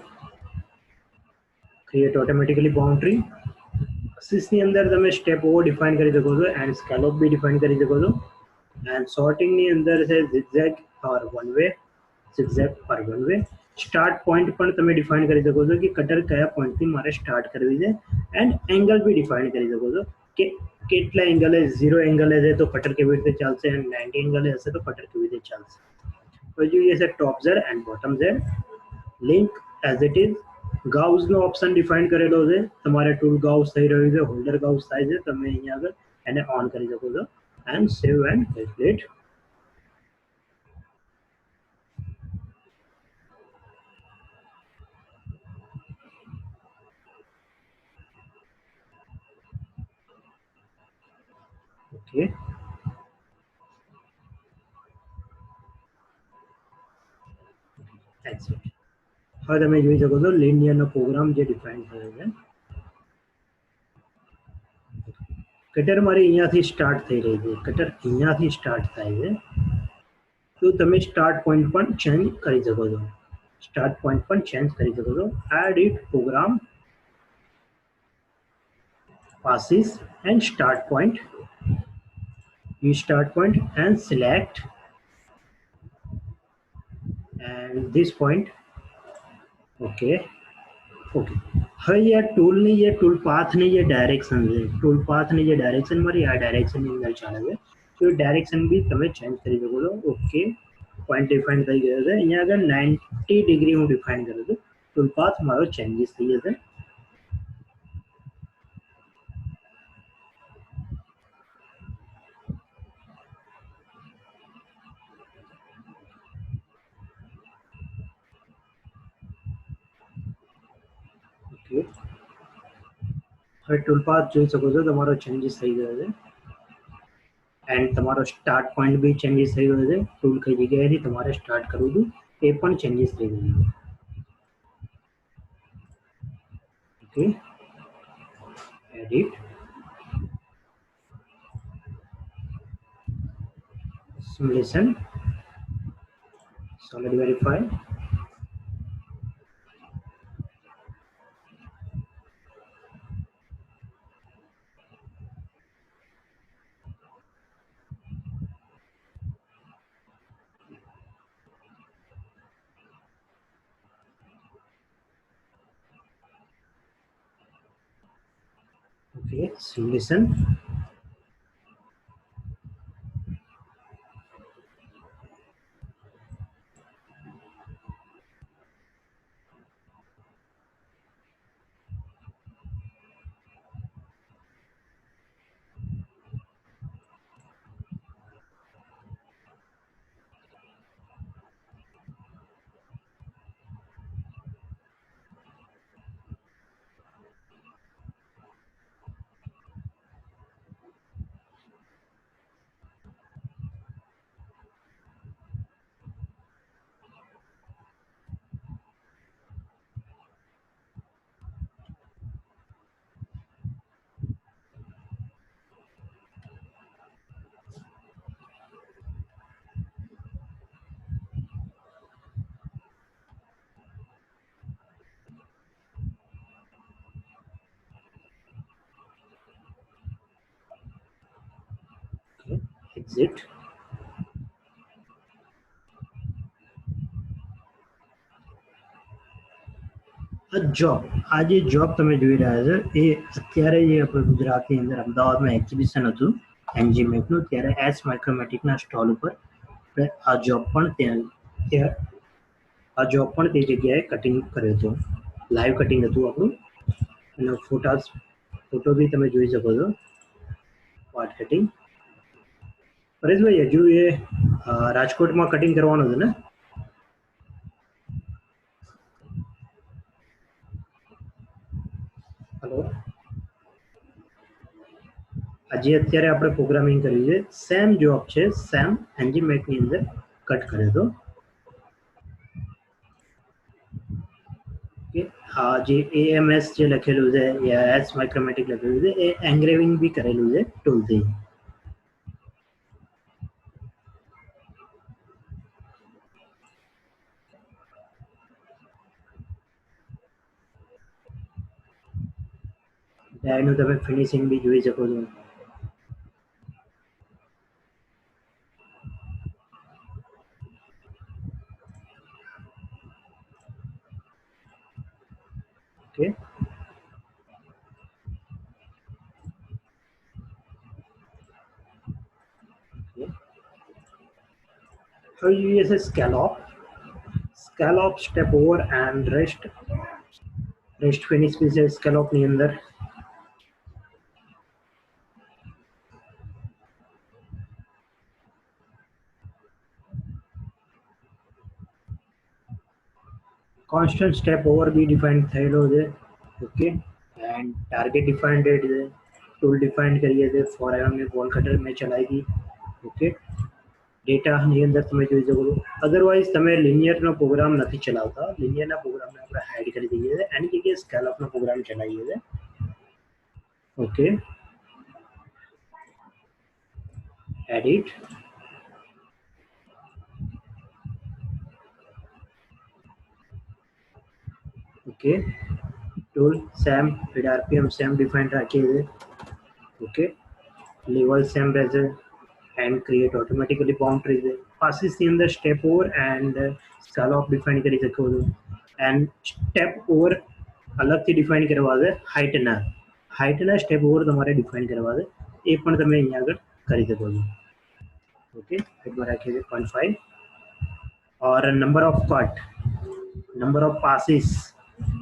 create automatically boundary, axis ની અંદર તમે સ્ટેપ ઓવર ડિફાઇન કરી શકો છો એન્ડ સ્કેલોપ બી ડિફાઇન કરી શકો છો એન્ડ સોર્ટિંગ ની અંદર છે zigzag or one way zigzag or one way start point પણ તમે ડિફાઇન કરી શકો છો કે કટર કયા પોઈન્ટથી મારે સ્ટાર્ટ કરવી છે એન્ડ એંગલ બી ડિફાઇન કરી શકો છો કે કેટલા એંગલે 0 એંગલે છે તો કટર કેવી રીતે ચાલશે એન્ડ 90 એંગલે હશે તો કટર કેવી રીતે ચાલશે પછી જોઈએ છે top Z and bottom Z link as it is gouge નો ઓપ્શન ડિફાઇન કરેલો છે તમારે ટૂલ ગાઉસ થઈ રહ્યું છે હોલ્ડર ગાઉસ થાય છે તમે અહીંયા આગળ એને ઓન કરી શકો છો and save and calculate okay exit હવે તમે જોઈ શકો છો લિનિયરનો પ્રોગ્રામ જે ડિફાઇન થયો છે કટર મારી અહીંયાથી સ્ટાર્ટ થઈ રહી છે કટર અહીંયાથી સ્ટાર્ટ થાય છે તો તમે સ્ટાર્ટ પોઈન્ટ પણ ચેન્જ કરી શકો છો સ્ટાર્ટ પોઈન્ટ પણ ચેન્જ કરી શકો છો edit program passes and start point you start point and select and this point okay okay હવે આ ટૂલની જે ટૂલ પાથની જે ડાયરેક્શન છે ટૂલ પાથની જે ડાયરેક્શન મારી આ ડાયરેક્શનની અંદર ચાલે છે તો એ ડાયરેક્શન બી તમે ચેન્જ કરી શકો છો ઓકે પોઈન્ટ ડિફાઇન થઈ ગયો છે અહીંયા આગળ 90 ડિગ્રી હું ડિફાઇન કરું છું ટૂલ પાથ મારો ચેન્જીસ થઈ જશે ઓકે હવે ટૂલ પાથ જોઈ શકો છો તમારો ચેન્જીસ થઈ ગયો છે એન્ડ તમારો સ્ટાર્ટ પોઈન્ટ બી ચેન્જીસ થઈ ગયો છે ટૂલ કઈ જગ્યાએથી તમારે સ્ટાર્ટ કરવું હતું એ પણ ચેન્જીસ થઈ ગયું છે okay edit simulation solid verify okay simulation okay exit આ જે જોબ તમે જોઈ રહ્યા છો એ અત્યારે જે આપણે ગુજરાતની અંદર અમદાવાદમાં એક્ઝિબિશન હતું એનજી મેકનું ત્યારે એસ માઇક્રોમેટિકના સ્ટોલ ઉપર આપણે આ જોબ પણ આ જોબ પણ તે જગ્યાએ કટિંગ કર્યો હતો લાઈવ કટિંગ હતું આપણું અને ફોટો બી તમે જોઈ શકો છો પાર્ટ કટિંગ પરેશભાઈ હજુ એ રાજકોટમાં કટિંગ કરવાનું છે ને હલો આજે અત્યારે આપણે પ્રોગ્રામિંગ કર્યું છે સેમ જોબ છે સેમ એનજી મેકની અંદર કટ કર્યો હતો કે આ જે એએમએસ જે લખેલું છે યા એસ માઇક્રોમેટિક લખેલું છે એ એન્ગ્રેવિંગ બી કરેલું છે ટૂલથી એનું તમે ફિનિશિંગ બી જોઈ શકો છો. ઓકે, હવે જોઈએ છે scallop. Scallop step over and rest finish બી છે સ્કેલોપની અંદર. કોન્સ્ટન્ટ સ્ટેપ ઓવર બી ડિફાઇન થયેલો છે. ઓકે, એન્ડ ટાર્ગેટ ડિફાઇન્ડ છે, ટૂલ ડિફાઇન કરીએ છીએ. ફોર એવર બોલ કટર મેં ચલાવી હતી. ઓકે, ડેટાની અંદર તમે જોઈ શકો છો. અધરવાઇઝ તમે લિનિયરનો પ્રોગ્રામ નથી ચલાવતા. લિનિયરના પ્રોગ્રામને આપણે હાઇડ કરી દઈએ છીએ, એની જગ્યાએ સ્કેલઅપનો પ્રોગ્રામ ચલાવીએ છીએ. Okay, edit, okay, tool same with RPM same define રાખીએ છીએ. ઓકે, લેવલ સેમ રહેશે એન્ડ ક્રિએટ ઓટોમેટિકલી બાઉન્ડ્રી છે. પાસીસની અંદર step over and scallop define કરી શકો છો. એન્ડ સ્ટેપ ઓવર અલગથી ડિફાઇન કરવા છે. હાઇટના સ્ટેપ ઓવર તમારે ડિફાઇન કરવા છે, એ પણ તમે અહીંયા આગળ કરી શકો છો. ઓકે, એમાં રાખીએ છીએ 0.5 और number of cut, number of passes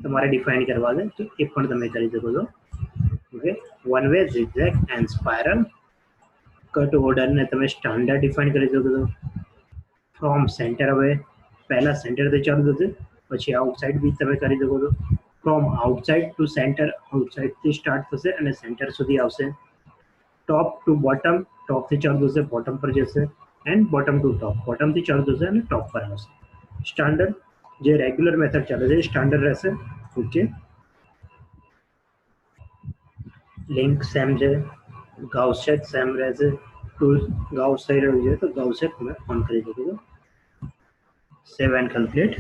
તમારે ડિફાઇન કરવા છે, તો એ પણ તમે કરી શકો છો. Okay, one way, zigzag and spiral. Cut ઓર્ડરને તમે સ્ટાન્ડર્ડ ડિફાઇન કરી શકો છો. ફ્રોમ સેન્ટર, હવે પહેલા સેન્ટરથી ચાલુ થશે, પછી આઉટસાઇડ બી તમે કરી શકો છો. ફ્રોમ આઉટસાઇડ ટુ સેન્ટર, આઉટસાઇડથી સ્ટાર્ટ થશે અને સેન્ટર સુધી આવશે. ટોપ ટુ બોટમ, ટોપથી ચાલુ થશે, બોટમ પર જશે. એન્ડ બોટમ ટુ ટોપ, બોટમથી ચાલુ થશે અને ટોપ પર આવશે. સ્ટાન્ડર્ડ જે રેગ્યુલર મેથડ ચાલે છે એ સ્ટાન્ડર્ડ રહેશે. ઓકે, લિંક સેમ છે, ગાઉસેટ સેમ રહેશે. ટૂલ ગાઉસ થઈ રહ્યું છે તો ગાઉસેટ તમે ઓન કરી શકો છો. સેવ and complete.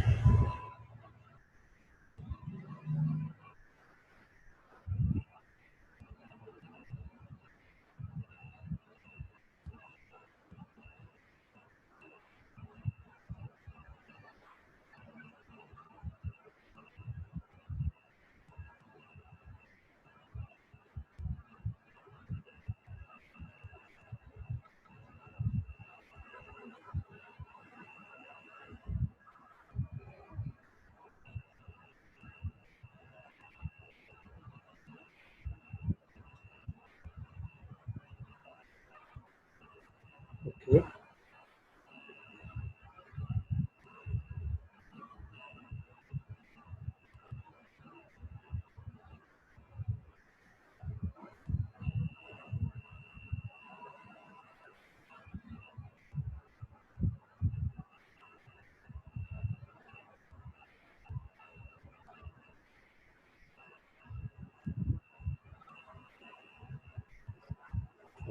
Okay,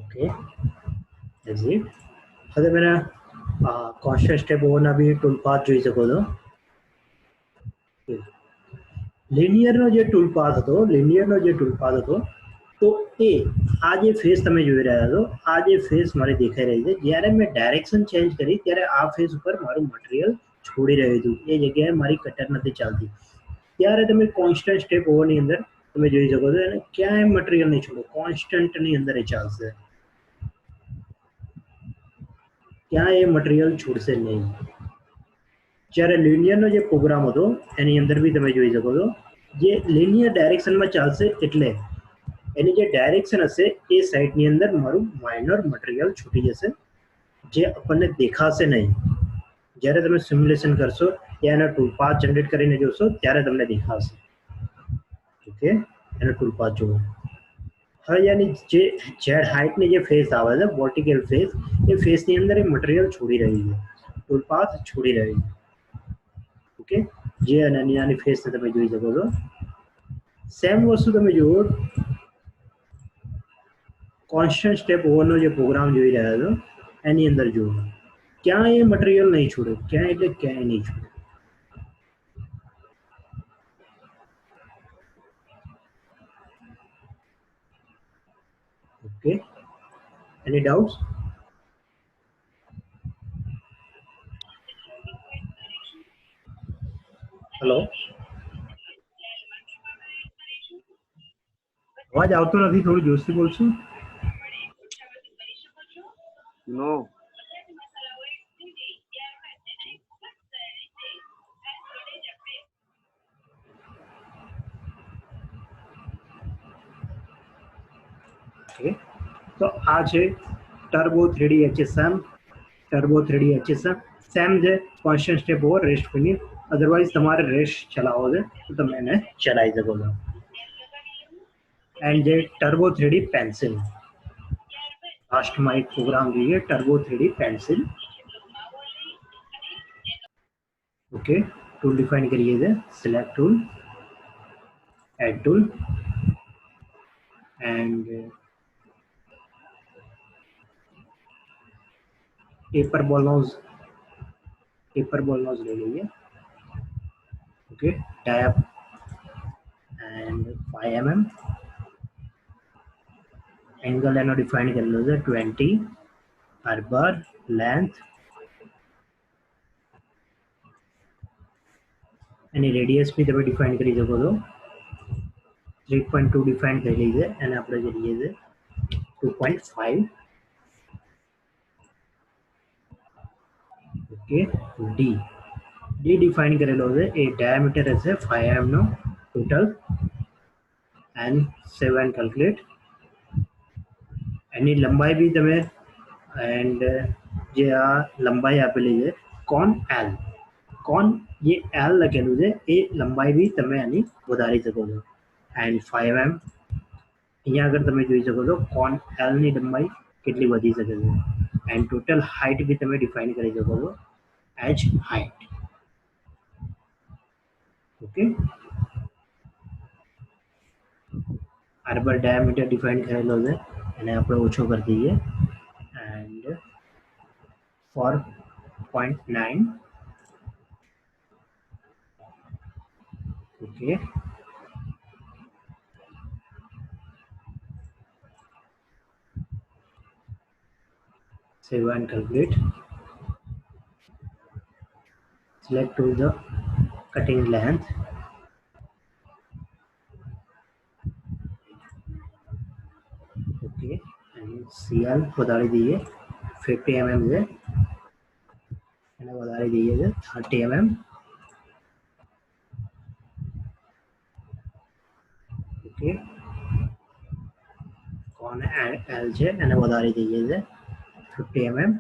okay, exit. હવે તમે કોન્સ્ટન્ટ સ્ટેપ ઓવરના બી ટૂલ પાથ જોઈ શકો છો. લિનિયરનો જે ટૂલ પાથ હતો, તો એ આ જે ફેસ તમે જોઈ રહ્યા છો, આ જે ફેસ મારે દેખાઈ રહી છે, જ્યારે મેં ડાયરેક્શન ચેન્જ કરી ત્યારે આ ફેસ ઉપર મારું મટીરિયલ છોડી રહ્યું હતું. એ જગ્યાએ મારી કટર નથી ચાલતી. ત્યારે તમે કોન્સ્ટન્ટ સ્ટેપ ઓવરની અંદર તમે જોઈ શકો છો, અને ક્યાંય મટીરિયલ નહીં છોડો, કોન્સ્ટન્ટની અંદર એ ચાલશે, ક્યાં એ મટીરિયલ છોડશે નહીં. જ્યારે લિનિયરનો જે પ્રોગ્રામ હતો એની અંદર બી તમે જોઈ શકો છો, જે લિનિયર ડાયરેક્શનમાં ચાલશે એટલે એની જે ડાયરેક્શન હશે એ સાઈડની અંદર મારું માઇનર મટીરિયલ છૂટી જશે, જે આપણને દેખાશે નહીં. જ્યારે તમે સિમ્યુલેશન કરશો યા એનો ટૂલ પાથ જનરેટ કરીને જોશો ત્યારે તમને દેખાશે. ઓકે, એનો ટૂલ પાથ જુઓ. હવે એની જે ઝેડ હાઇટની જે ફેસ આવે છે, વર્ટિકલ ફેસ, એ ફેસની અંદર એ મટીરિયલ છોડી રહ્યું છે, ટૂલ પાથ છોડી રહ્યું છે. ઓકે, જે નાની નાની ફેસને તમે જોઈ શકો છો. સેમ વસ્તુ તમે જુઓ, કોન્સ્ટન્ટ સ્ટેપ ઓવરનો જે પ્રોગ્રામ જોઈ રહ્યા છો એની અંદર જુઓ, ક્યાંય એ મટીરિયલ નહીં છોડે, ક્યાંય એટલે ક્યાંય નહીં છોડે. Any doubts? Hello? અવાજ આવતો નથી, થોડું જોરથી બોલશો?
No.
Okay. તો આ છે turbo 3D HSM. Turbo 3D HSM same છે constant step over rest finish. Otherwise તમારે રેસ્ટ ચલાવવો છે તો તમે એને ચલાવી શકો છો. એન્ડ જે ટર્બો 3D પેન્સિલ, લાસ્ટમાં એક પ્રોગ્રામ જોઈએ turbo 3D pencil. Okay, tool define કરીએ છે. Select tool, add tool and taper ball nose ले लीजिए. Okay, tap and 5 mm angle एनो डिफाइन कर लो 20 अर्बर लेंथ एनी रेडियस भी તમે ડિફાઇન કરી શકો છો. 3.2 ડિફાઇન કરી લીધે અને આપણે કરીએ છે 2.5. ઓકે, ડી ડિફાઇન કરેલો છે. એ ડાયામીટર હશે 5 mm નો ટોટલ એન્ડ 7 કેલ્ક્યુલેટ. એની લંબાઈ બી તમે એન્ડ જે આ લંબાઈ આપેલી છે કોન એલ, કોન જે એલ લખેલું છે એ લંબાઈ બી તમે આની વધારી શકો છો. એન્ડ 5 mm અહીંયા આગળ તમે જોઈ શકો છો કોન એલની લંબાઈ કેટલી વધી શકે છે. એન્ડ ટોટલ હાઇટ બી તમે ડિફાઇન કરી શકો છો H height. Okay, arbor diameter define કરેલો છે એને આપણે ઓછો કરી દઈએ and 4.9. Okay, save and calculate. Select to the cutting length. Okay, and CL વધારી દઈએ 50 mm છે એને વધારી દઈએ છે 30 mm. ઓકે, કોન એલ છે એને વધારી દઈએ છે 50 mm.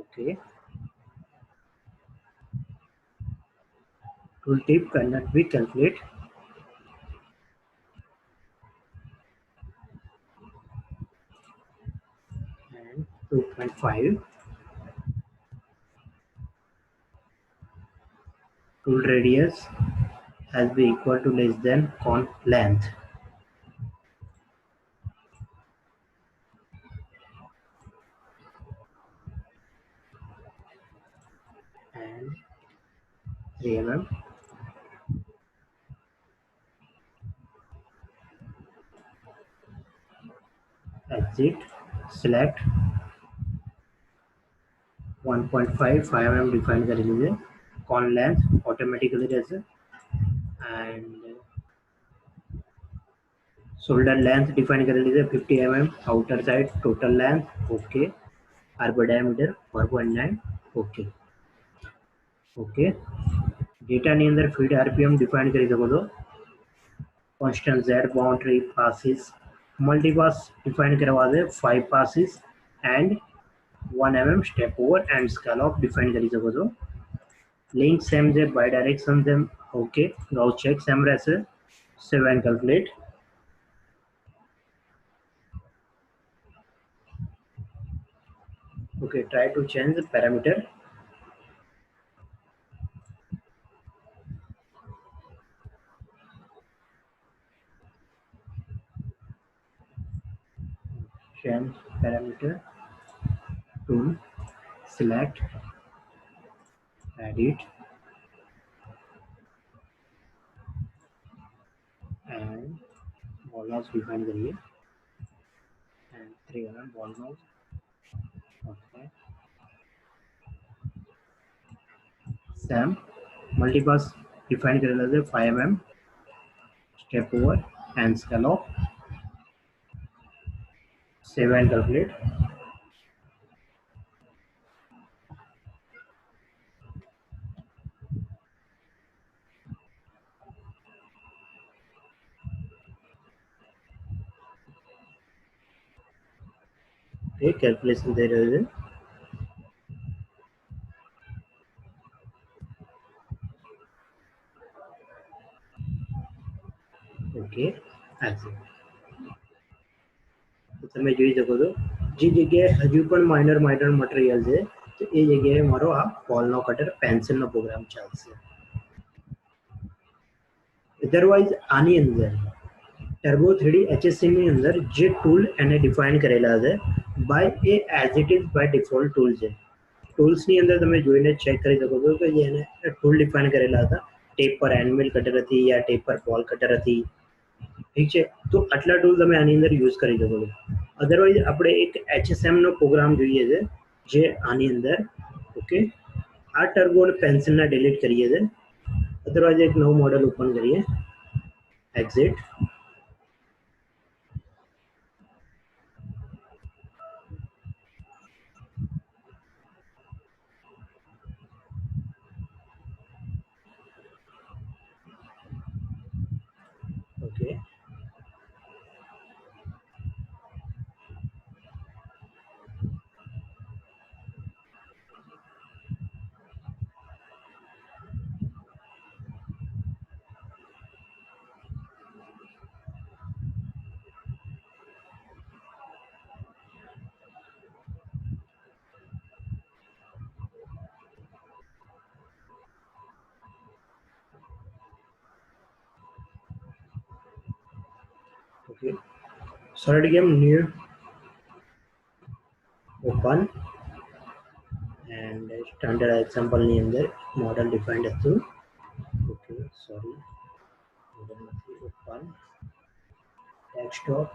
Okay, tool tip cannot be calculate. And 2.5. Tool radius has be equal to less than con length. And 3 mm. Exit, select 1.5 5 mm define कर लीजिए. कॉन लेंथ ऑटोमेटिकली जैसे एंड शोल्डर लेंथ डिफाइन कर लीजिए 50 mm. Outer side total length okay. Arbor diameter 4.9 okay. Okay, डेटाની અંદર feed RPM define કરી શકો છો. Constant Z boundary passes multipass define કરવા છે 5 passes and 1 mm step over and scallop define કરી શકો છો. લિંક સેમ છે, by direction same okay. Gouge check same રહેશે. સેવ and calculate. Okay, try to change the parameter. Change parameter tool, select, edit, ball हाउस define करिए and 3 mm ball हाउस. Okay. Same multipass define करेला છે 5 mm step over and scallop. Save and calculate. Okay, calculation दे रहे हैं. Okay, accept. તો તમે જોઈ શકો છો જે જગ્યાએ હજુ પણ માઇનર મટીરિયલ છે તો એ જગ્યાએ મારો આ બોલનો કટર પેન્સિલનો પ્રોગ્રામ ચાલશે. અધરવાઇઝ આની અંદર ટર્બો 3D HSM ની અંદર જે ટૂલ એને ડિફાઇન કરેલા છે બાય એ as it is by default tool છે. ટૂલ્સની અંદર તમે જોઈને ચેક કરી શકો છો કે એને ટૂલ ડિફાઇન કરેલા હતા. ટેપ પર એનિમલ કટર હતી યા ટેપ પર બોલ કટર હતી. ઠીક છે, તો આટલા ટૂલ તમે આની અંદર યુઝ કરી શકો છો. અધરવાઇઝ આપણે એક HSM નો પ્રોગ્રામ જોઈએ છે જે આની અંદર ઓકે આ ટર્બો પેન્સિલના ડિલીટ કરીએ છે. અધરવાઇઝ એક નવું મોડેલ ઓપન કરીએ. Exit. Okay. Okay. Solid game new open and standard example ની અંદર model defined હતું. Okay, sorry. Model નથી. Open desktop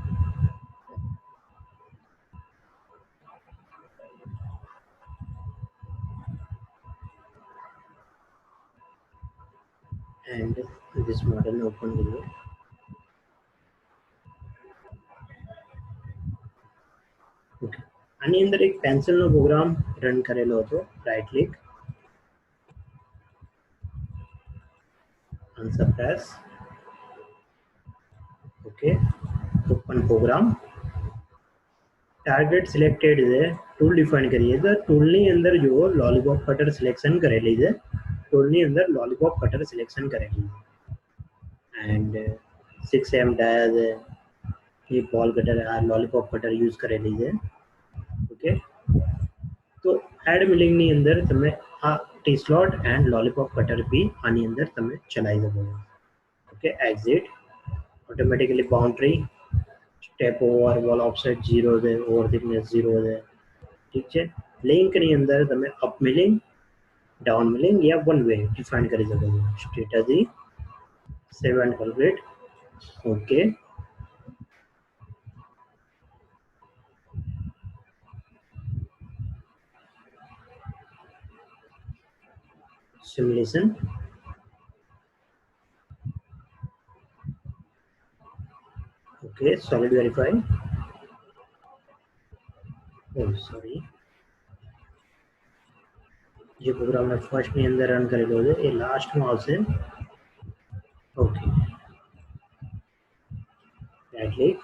and this model open કરીએ. Okay. આની અંદર એક પેન્સિલનો પ્રોગ્રામ રન કરેલો હતો. Right click unsuppress. Okay, open program. Target selected છે. ટૂલ ડિફાઇન કરીએ તો ટૂલની અંદર જુઓ લોલીપોપ કટર સિલેક્શન કરેલી છે. ટૂલની અંદર લોલીપોપ કટર સિલેક્શન કરેલી છે એન્ડ 6 mm ડાયા છે. એ બોલ કટર આ લોલીપોપ કટર યુઝ કરેલી છે. ઓકે, તો એડ મિલિંગની અંદર તમે આ T slot and lollipop cutter બી આની અંદર તમે ચલાવી શકો છો. Okay, exit. Automatically boundary step over wall offset 0 છે, ઓવર થિકનેસ 0 છે. ઠીક છે, લિંકની અંદર તમે અપ મિલિંગ ડાઉન મિલિંગ યા વન વે ડિફાઇન કરી શકો છો. Strategy save and calculate. Okay, simulation. Okay, solid verify. Oh sorry, જે પ્રોગ્રામ મેં ફર્સ્ટની અંદર રન કરેલો છે એ લાસ્ટમાં આવશે. Okay, right click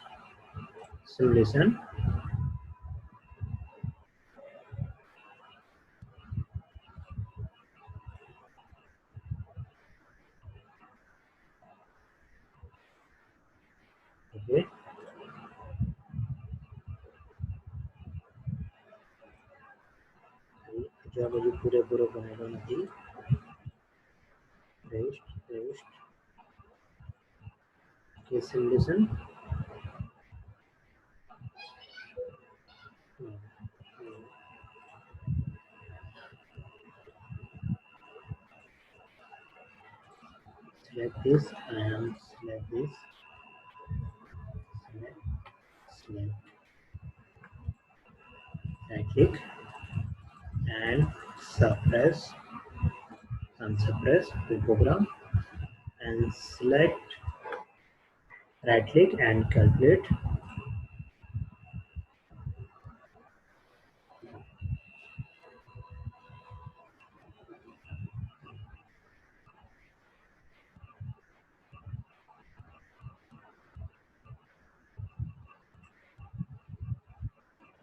simulation. Okay, જો આ બધું પૂરેપૂરો બનેલો નથી. Rest. Okay, simulation. Select this and select this. Select, right click and suppress, unsuppress the program and select, right click and calculate.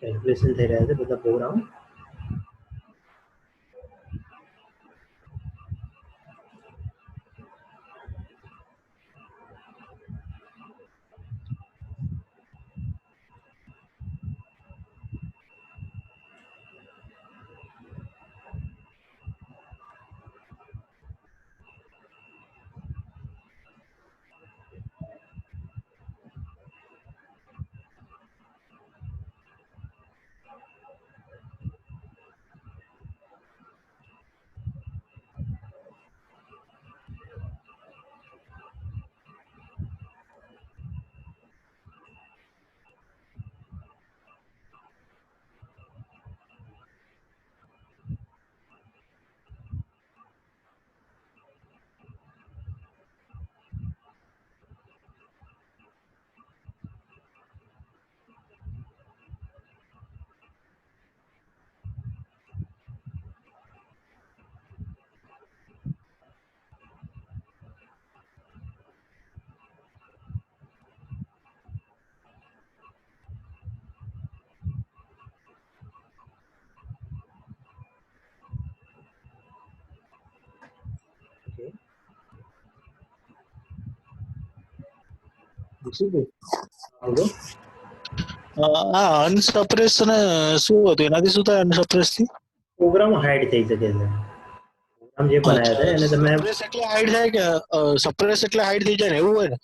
Calculation થઈ રહ્યા છે બધા પ્રોગ્રામ. Okay. બોલો.
આ અનસપ્રેસ ને શું હતું એનાથી શું થાય અનસપ્રેસ થી?
પ્રોગ્રામ હાઇડ થઈ શકે છે. પ્રોગ્રામ જે બનાવ્યા હતા એને તમે
સપ્રેસ એટલે હાઈડ થાય કે સપ્રેસ એટલે હાઈડ થઈ જાય ને એવું હોય ને?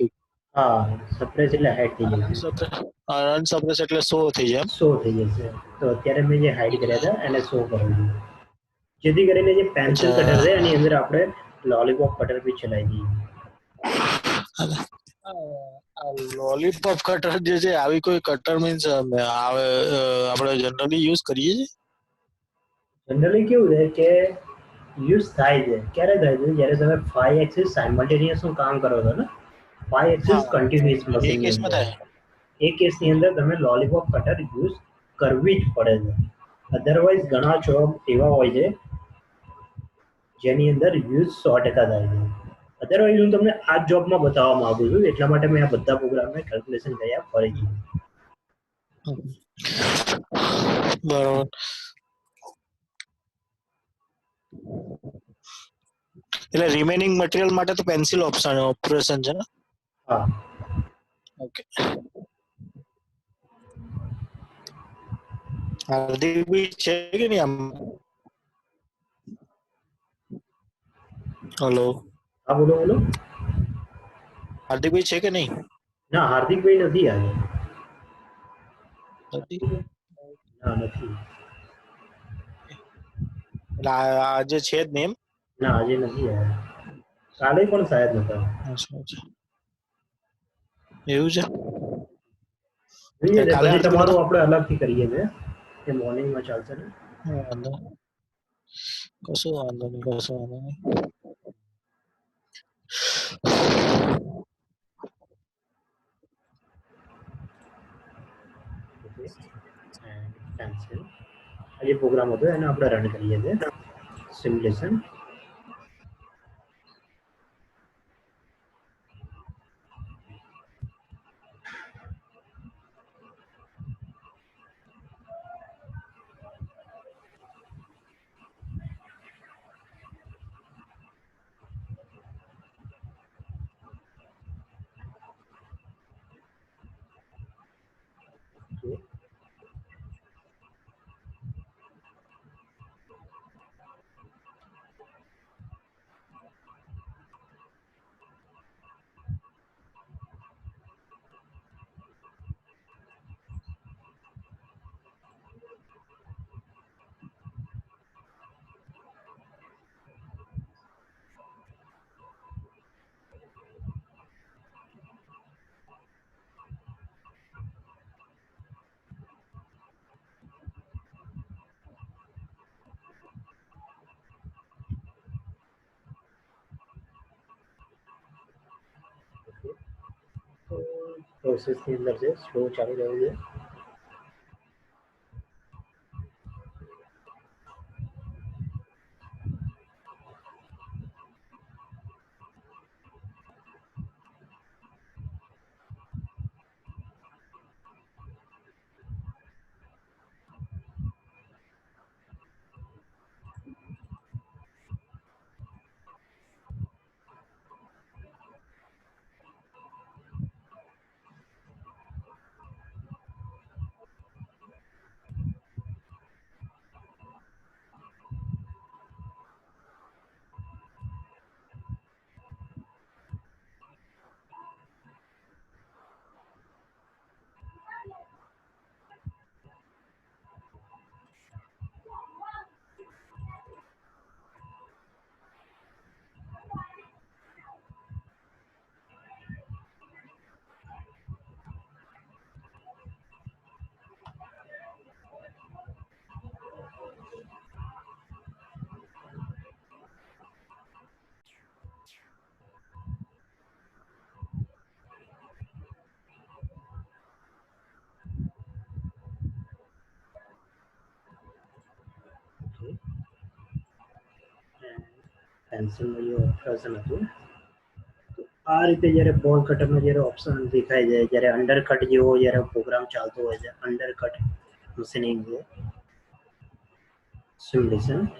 હા, સપ્રેસ એટલે હાઇડ થઈ જાય છે.
અનસપ્રેસ એટલે શો થઈ જાય એમ?
શો થઈ જશે. તો અત્યારે મેં જે હાઇડ કર્યા હતા એને શો કરું છું. જેથી કરીને જે પેન્સિલ કટર છે એની અંદર આપણે લોલીપોપ કટર બી ચલાવી દઈએ.
લોલીપોપ કટર જે છે આવી કોઈ કટર મીન્સ આપણે જનરલી યુઝ કરીએ છીએ?
જનરલી કેવું છે કે યુઝ થાય છે ક્યારે થાય છે જ્યારે તમે 5 એક્સિસ સાયમલ્ટેનિયસ નું કામ કરો છો ને 5 એક્સિસ કન્ટિન્યુઅસ
એ
મશીનની
કેસમાં
અંદર
થાય.
એ કેસની અંદર તમે લોલીપોપ કટર યુઝ કરવી જ પડે છે. અધરવાઇઝ ઘણા જોબ એવા હોય છે જેની અંદર યુઝ 100% થાય છે. અધરવાઇઝ હું તમને આ જોબમાં બતાવવા માંગુ છું એટલા માટે મેં આ બધા પ્રોગ્રામને કેલ્ક્યુલેશન કર્યા ફરીથી.
બરોબર. એટલે રિમેનિંગ મટીરિયલ માટે તો પેન્સિલ ઓપરેશન છે ને?
હા.
ઓકે. હાર્દિક બી છે કે નહીં આમ? હેલો.
હા, બોલો બોલો.
હાર્દિકભાઈ છે કે નહીં?
ના, હાર્દિકભાઈ નથી આજે.
નથી.
ના, નથી.
એટલે આજે છે જ નહીં એમ?
ના, આજે નથી આવ્યા. કાલે પણ શાયદ નતા.
એવું છે?
જોઈએ છે
કાલે
પછી
હાર્દિક
તમારું
નતા?
આપણે અલગથી કરીએ છે કે મોર્નિંગમાં ચાલશે ને.
વાંધો નહીં. કશું વાંધો નહીં.
Okay and cancel. આ જે પ્રોગ્રામ હતો એને આપણે રન કરીએ છીએ સિમ્યુલેશન. પ્રોસેસની અંદર છે, સ્લો ચાલી રહ્યું છે. પેન્સિલનું જે ઓપરેશન હતું, આ રીતે જ્યારે બોલ કટરનો જ્યારે ઓપ્શન દેખાય છે, જ્યારે અંડરકટ જેવો જ્યારે પ્રોગ્રામ ચાલતો હોય છે, અંડરકટ મશીનિંગ છે, સિમ્યુલેશન.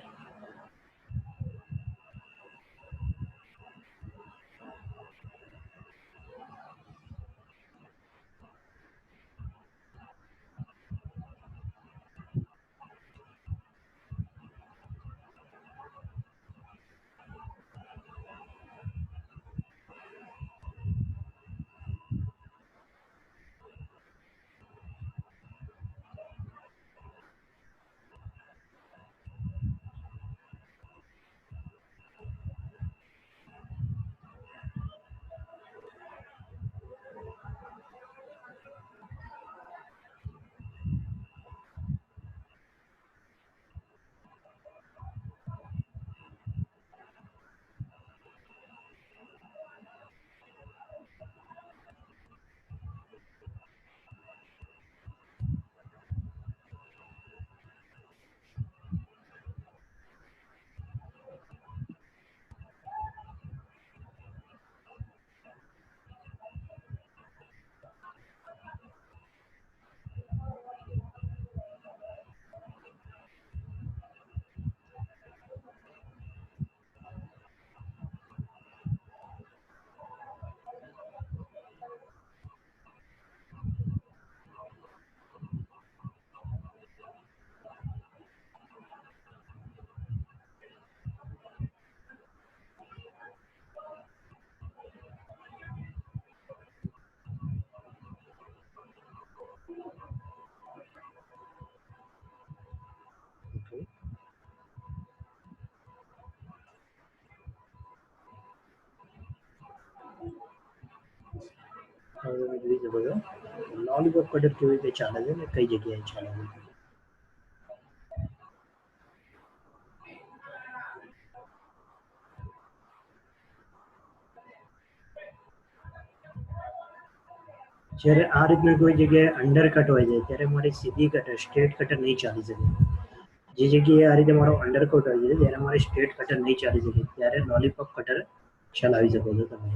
હવે તમે જોઈ શકો છો લોલીપોપ કટર કેવી રીતે ચાલે છે ને કઈ જગ્યાએ ચાલે છે. જ્યારે આ રીતના કોઈ જગ્યાએ અંડરકટ હોય છે ત્યારે મારી સીધી કટર સ્ટ્રેટ કટર નહીં ચાલી શકે. જે જગ્યાએ આ રીતે મારો અંડરકટ હોય છે ત્યારે મારી સ્ટ્રેટ કટર નહીં ચાલી શકે, ત્યારે લોલીપોપ કટર ચલાવી શકો છો તમે.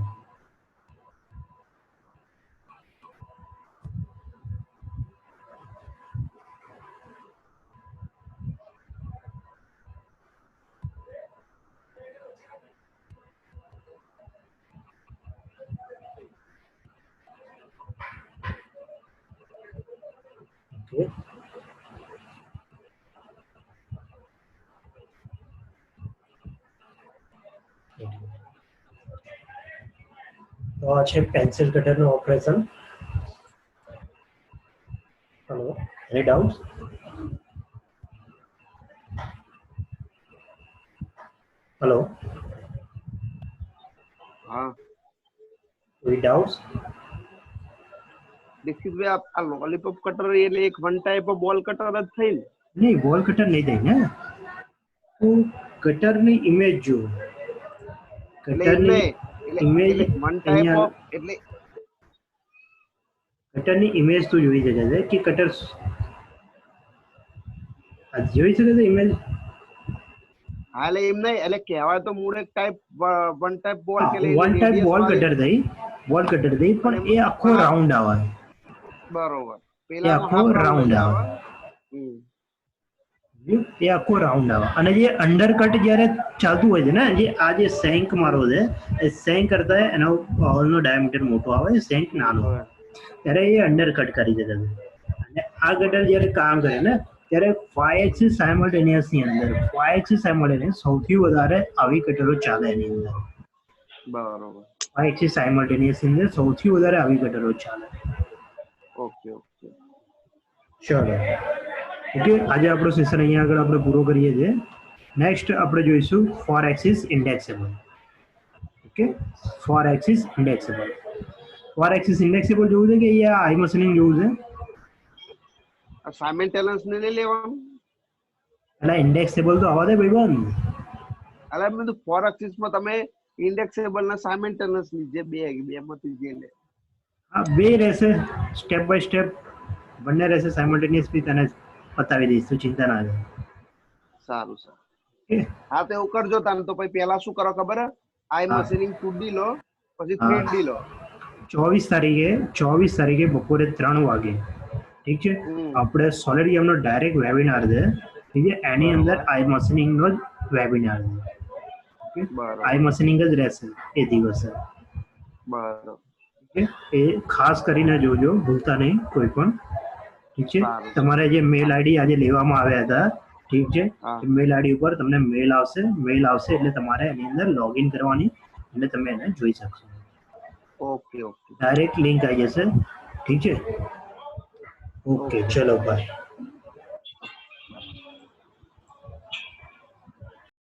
ઓકે, તો આ છે પેન્સિલ કટરનું operation. Hello, any doubt? Hello,
हाँ
કોઈ ડાઉટ્સ?
દીક્ષિતભાઈ આ લોલીપોપ કટર એટલે એક one type of ball cutter જ થઈ ને?
નહીં, બોલ કટર નહીં થાય ને, તું કટરની ઇમેજ જો,
એટલે
કટરની ઇમેજ
વન ટાઈપ
અહીંયા
ઓફ એટલે
કટરની ઇમેજ તું જોઈ શકે છે કે કટર જોઈ શકે છે ઇમેજ.
હા એટલે એમ નહીં, એટલે કહેવાય તો મૂળ એક ટાઈપ વન ટાઈપ બોલ કે
વન ટાઈપ બોલ કટર થઈ, બોલ કટર થઈ, પણ એ આખો રાઉન્ડ આવે.
બરોબર,
એ
પેલાનો
આખો
હાફ રાઉન્ડ
રાઉન્ડ
જ
આવે.
આવે. હમ.
એ આખો રાઉન્ડ આવે. અને જે અંડરકટ જ્યારે ચાલતું હોય છે ને, જે આ જે સેન્ક મારો છે એ સેન્ક કરતા એનો બોલનો ડાયામીટર મોટો આવે, સેન્ક નાનો આવે, ત્યારે એ અંડરકટ કરી દે છે. અને આ કટર જ્યારે કામ કરે ને ત્યારે 5 એક્સિસ સાયમલ્ટેનિયસ ની અંદર 5 એક્સિસ સાયમલ્ટેનિયસ સૌથી વધારે આવી કટરો ચાલે એની અંદર.
બરોબર.
5 એક્સિસ સાયમલ્ટેનિયસ ની અંદર સૌથી વધારે આવી કટરો ચાલે.
Okay okay.
ચલો ઓકે, આજે આપણો સેશન અહીંયા આગળ આપણે પૂરો કરીએ છીએ. નેક્સ્ટ આપણે જોઈશું 4 axis indexable. Okay, 4 axis indexable. 4 axis indexable જોવું છે કે અહીંયા આઈ મશીનિંગ જોવું છે?
સાયમેન્ટેનિયસ ને લઈ લેવાનું.
એટલે ઇન્ડેક્સેબલ તો આવવા દે ભાઈબંધ.
એટલે મેં તો 4 એક્સિસ માં તમે ઇન્ડેક્સેબલ ને સાયમેન્ટેનિયસ ની જે બે માંથી જે લે.
હા, બે રહેશે, સ્ટેપ બાય સ્ટેપ બંને રહેશે. સાયમલ્ટેનિયસ બી તને બતાવી દઈશ, તું ચિંતા ના કર.
સારું સારું.
ઓકે,
હા તો એવું કરજો તાને. તો પછી પેલા શું કરો ખબર હે? આઈ
હા.
મશીનિંગ 2D લો, પછી
હા.
3D લો.
24 તારીખે બપોરે 3 વાગે, ઠીક છે, આપણે સોલિડ ગેમનો ડાયરેક્ટ વેબિનાર છે, ઠીક છે, એની અંદર
બરોબર
આઈ મશીનિંગનો જ વેબિનાર છે. ઓકે,
બરોબર
આઈ મશીનિંગ જ રહેશે એ દિવસે.
બરોબર.
ઓકે, એ ખાસ કરીને જોજો, ભૂલતા નહીં કોઈ પણ. ઠીક છે,
સારું
તમારે જે મેલ આઈડી આજે લેવામાં આવ્યા હતા, ઠીક છે,
હા
એ મેલ આઈડી ઉપર તમને મેલ આવશે એટલે તમારે એની અંદર લોગિન કરવાની, એટલે તમે એને જોઈ શકશો.
ઓકે ઓકે
ડાયરેક્ટ લિંક આવી જશે, ઠીક છે. ઓકે, ચલો બાય.